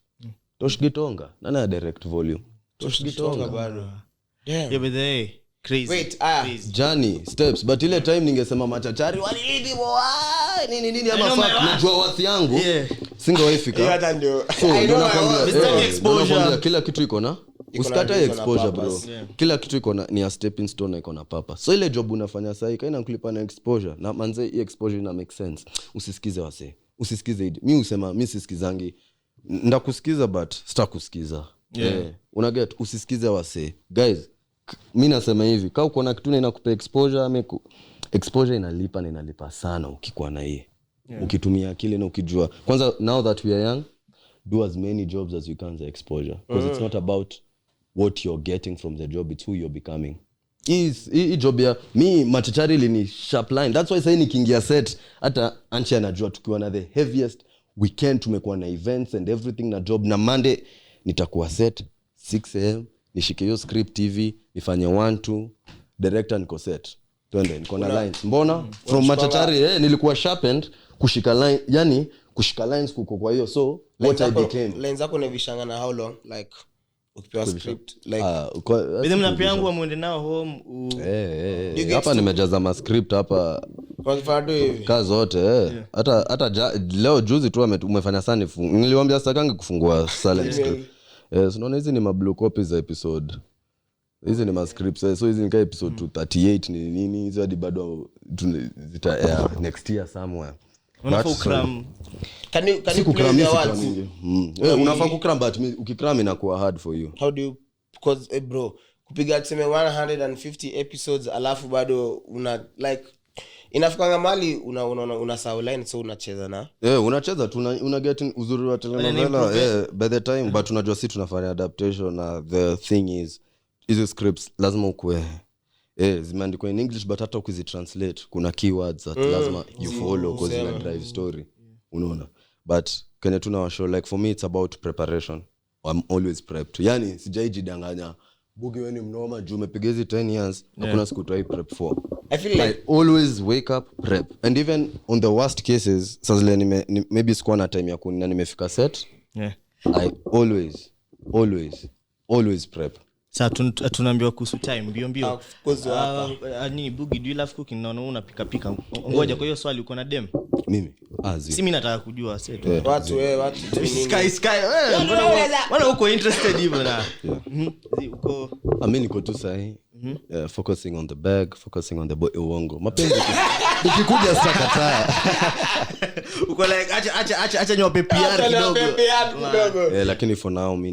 Tosh Gitonga. Nani ali direct volume? Tosh Gitonga bado. Yeah, but they crazy. Wait, Journey steps, but ile time ningesema Machachari walilidi nini ama fuck najua wasi yangu singewaifika. Hata ndio. I know exposure. Kila kitu iko na usikatae exposure bro. Kila kitu iko na ni a stepping stone, iko na papa. So ile job unafanya sasa kaina kulipa na exposure na manze hii exposure ina make sense. Usisikize wase. Usisikize. Mimi usema mimi sisikizangi. Ndakusikiza but sitakusikiza. Una get usisikize wase. Guys, mimi nasema hivi, kama uko na kitu inakupa exposure, exposure inalipa na inalipa sana ukikuwa na hii. Ukitumia akili na ukijua. Kwanza now that we are young, do as many jobs as you can za exposure, because it's not about what you're getting from the job, it's who you're becoming. Hii job ya me Machachari lini sharp line. That's why say nikiingia set hata Anchi anajua tukiwa na the heaviest weekend tumekuwa na events and everything na job, na Monday nitakuwa set 6 am nishike hiyo script TV nifanye 1-2 director niko set twende niko na lines. Mbona from Machachari nilikuwa sharpened kushika line, yani kushika lines kuko. Kwa hiyo so what I became lines zako nevishanga na how long, like ukipewa script like bila mnapi yangu amwende nao home hapa nimejaza ma script hapa kwa mfano hivi kazi zote hata leo juzi tu umefanya sana niliwaambia sitakangi kufungua silent script. Unaona hizi ni ma blue copies za episode, hizi ni ma scripts, so hizi ni kama episode 238 ni nini hizo hadi bado zita next year somewhere. Unafaa kukram. Can you play the words? Unafaa kukram but ukikram inakuwa hard for you. How do you, because bro kupiga tuseme 150 episodes alafu bado una like inafika mali una saw line, so unacheza na unacheza tu una get uzuri wa telenovela by the time, but unajua sisi tunafanya adaptation na the thing is hizo scripts lazima ukue zimeandikwa in English, but hata ukizitranslate kuna keywords that lazima you follow because ina drive story, unaona. But kwenye tuna show, like for me it's about preparation. I'm always prepped, yani sijaijidanganya Buggi wewe ni mnoma juu umepiga hizi 10 years na kuna siku try prep for. I feel like I always wake up prep, and even on the worst cases sasa maybe sikuwa na time ya kunina nimefika set I always prep. Sasa tunaambiwa kuhusu time mbio of course nini Buggi, do you love cooking? Naona unapika ngoja, kwa hiyo swali uko na dem? Mimi si mimi nataka kujua set watu sky mbona uko interested hivyo na uko mimi niko tu sahi focusing on the bag, focusing on the boy uongo mapenzi ukikuja sitakataa uko like acha niwape PR kidogo lakini for now mimi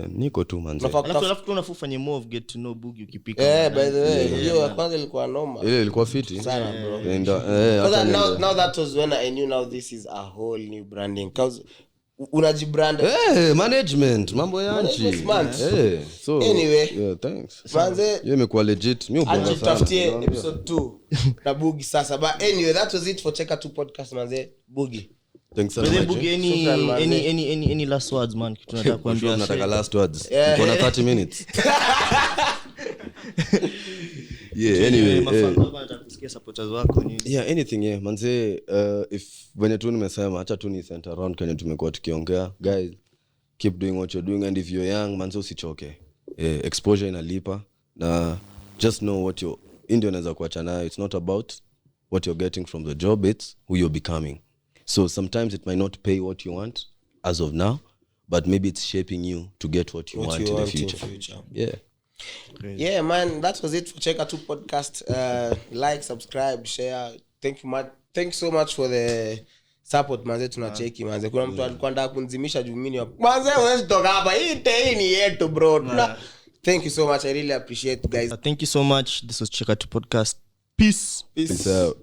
niko tu manze. Alafu unafanya more of get to know Buggi ukipika. By the way hiyo kwanza ilikuwa noma. Ile ilikuwa fiti sana bro. Now that was when I knew now this is a whole new branding, cause unajibrand management mambo ya nchi. So anyway thanks manze, hiyo imekuwa legit. Mimi upenda sana tutafutie episode 2 na Buggi sasa, but anyway that was it for Cheka 2 podcast manze. Buggi, thanks so much. Buggi, any last words man, kitu nataka kuambia. Nataka last words kuna 30 minutes anyway nataka kusikia supporters wako nini anything manze. If when tu nimesema acha tu ni center around kwenye tumekuwa tukiongea, guys keep doing what you're doing, and if you're young manze usichoke. Exposure inalipa, na just know what you ndio unaweza kuacha nayo. It's not about what you're getting from the job, it's who you're becoming. So sometimes it might not pay what you want as of now, but maybe it's shaping you to get what you want in the future. Yeah. Crazy. Yeah, man, that was it for Cheka 2 podcast. Like, subscribe, share. Thank you so much for the support manze, tunacheki manze. Kuna mtu alikuwa anataka kunzimisha juu mimi manze, unaweza toka hapa hii ni yetu bro. Thank you so much, I really appreciate guys. Thank you so much. This was Cheka 2 podcast. Peace Peace out.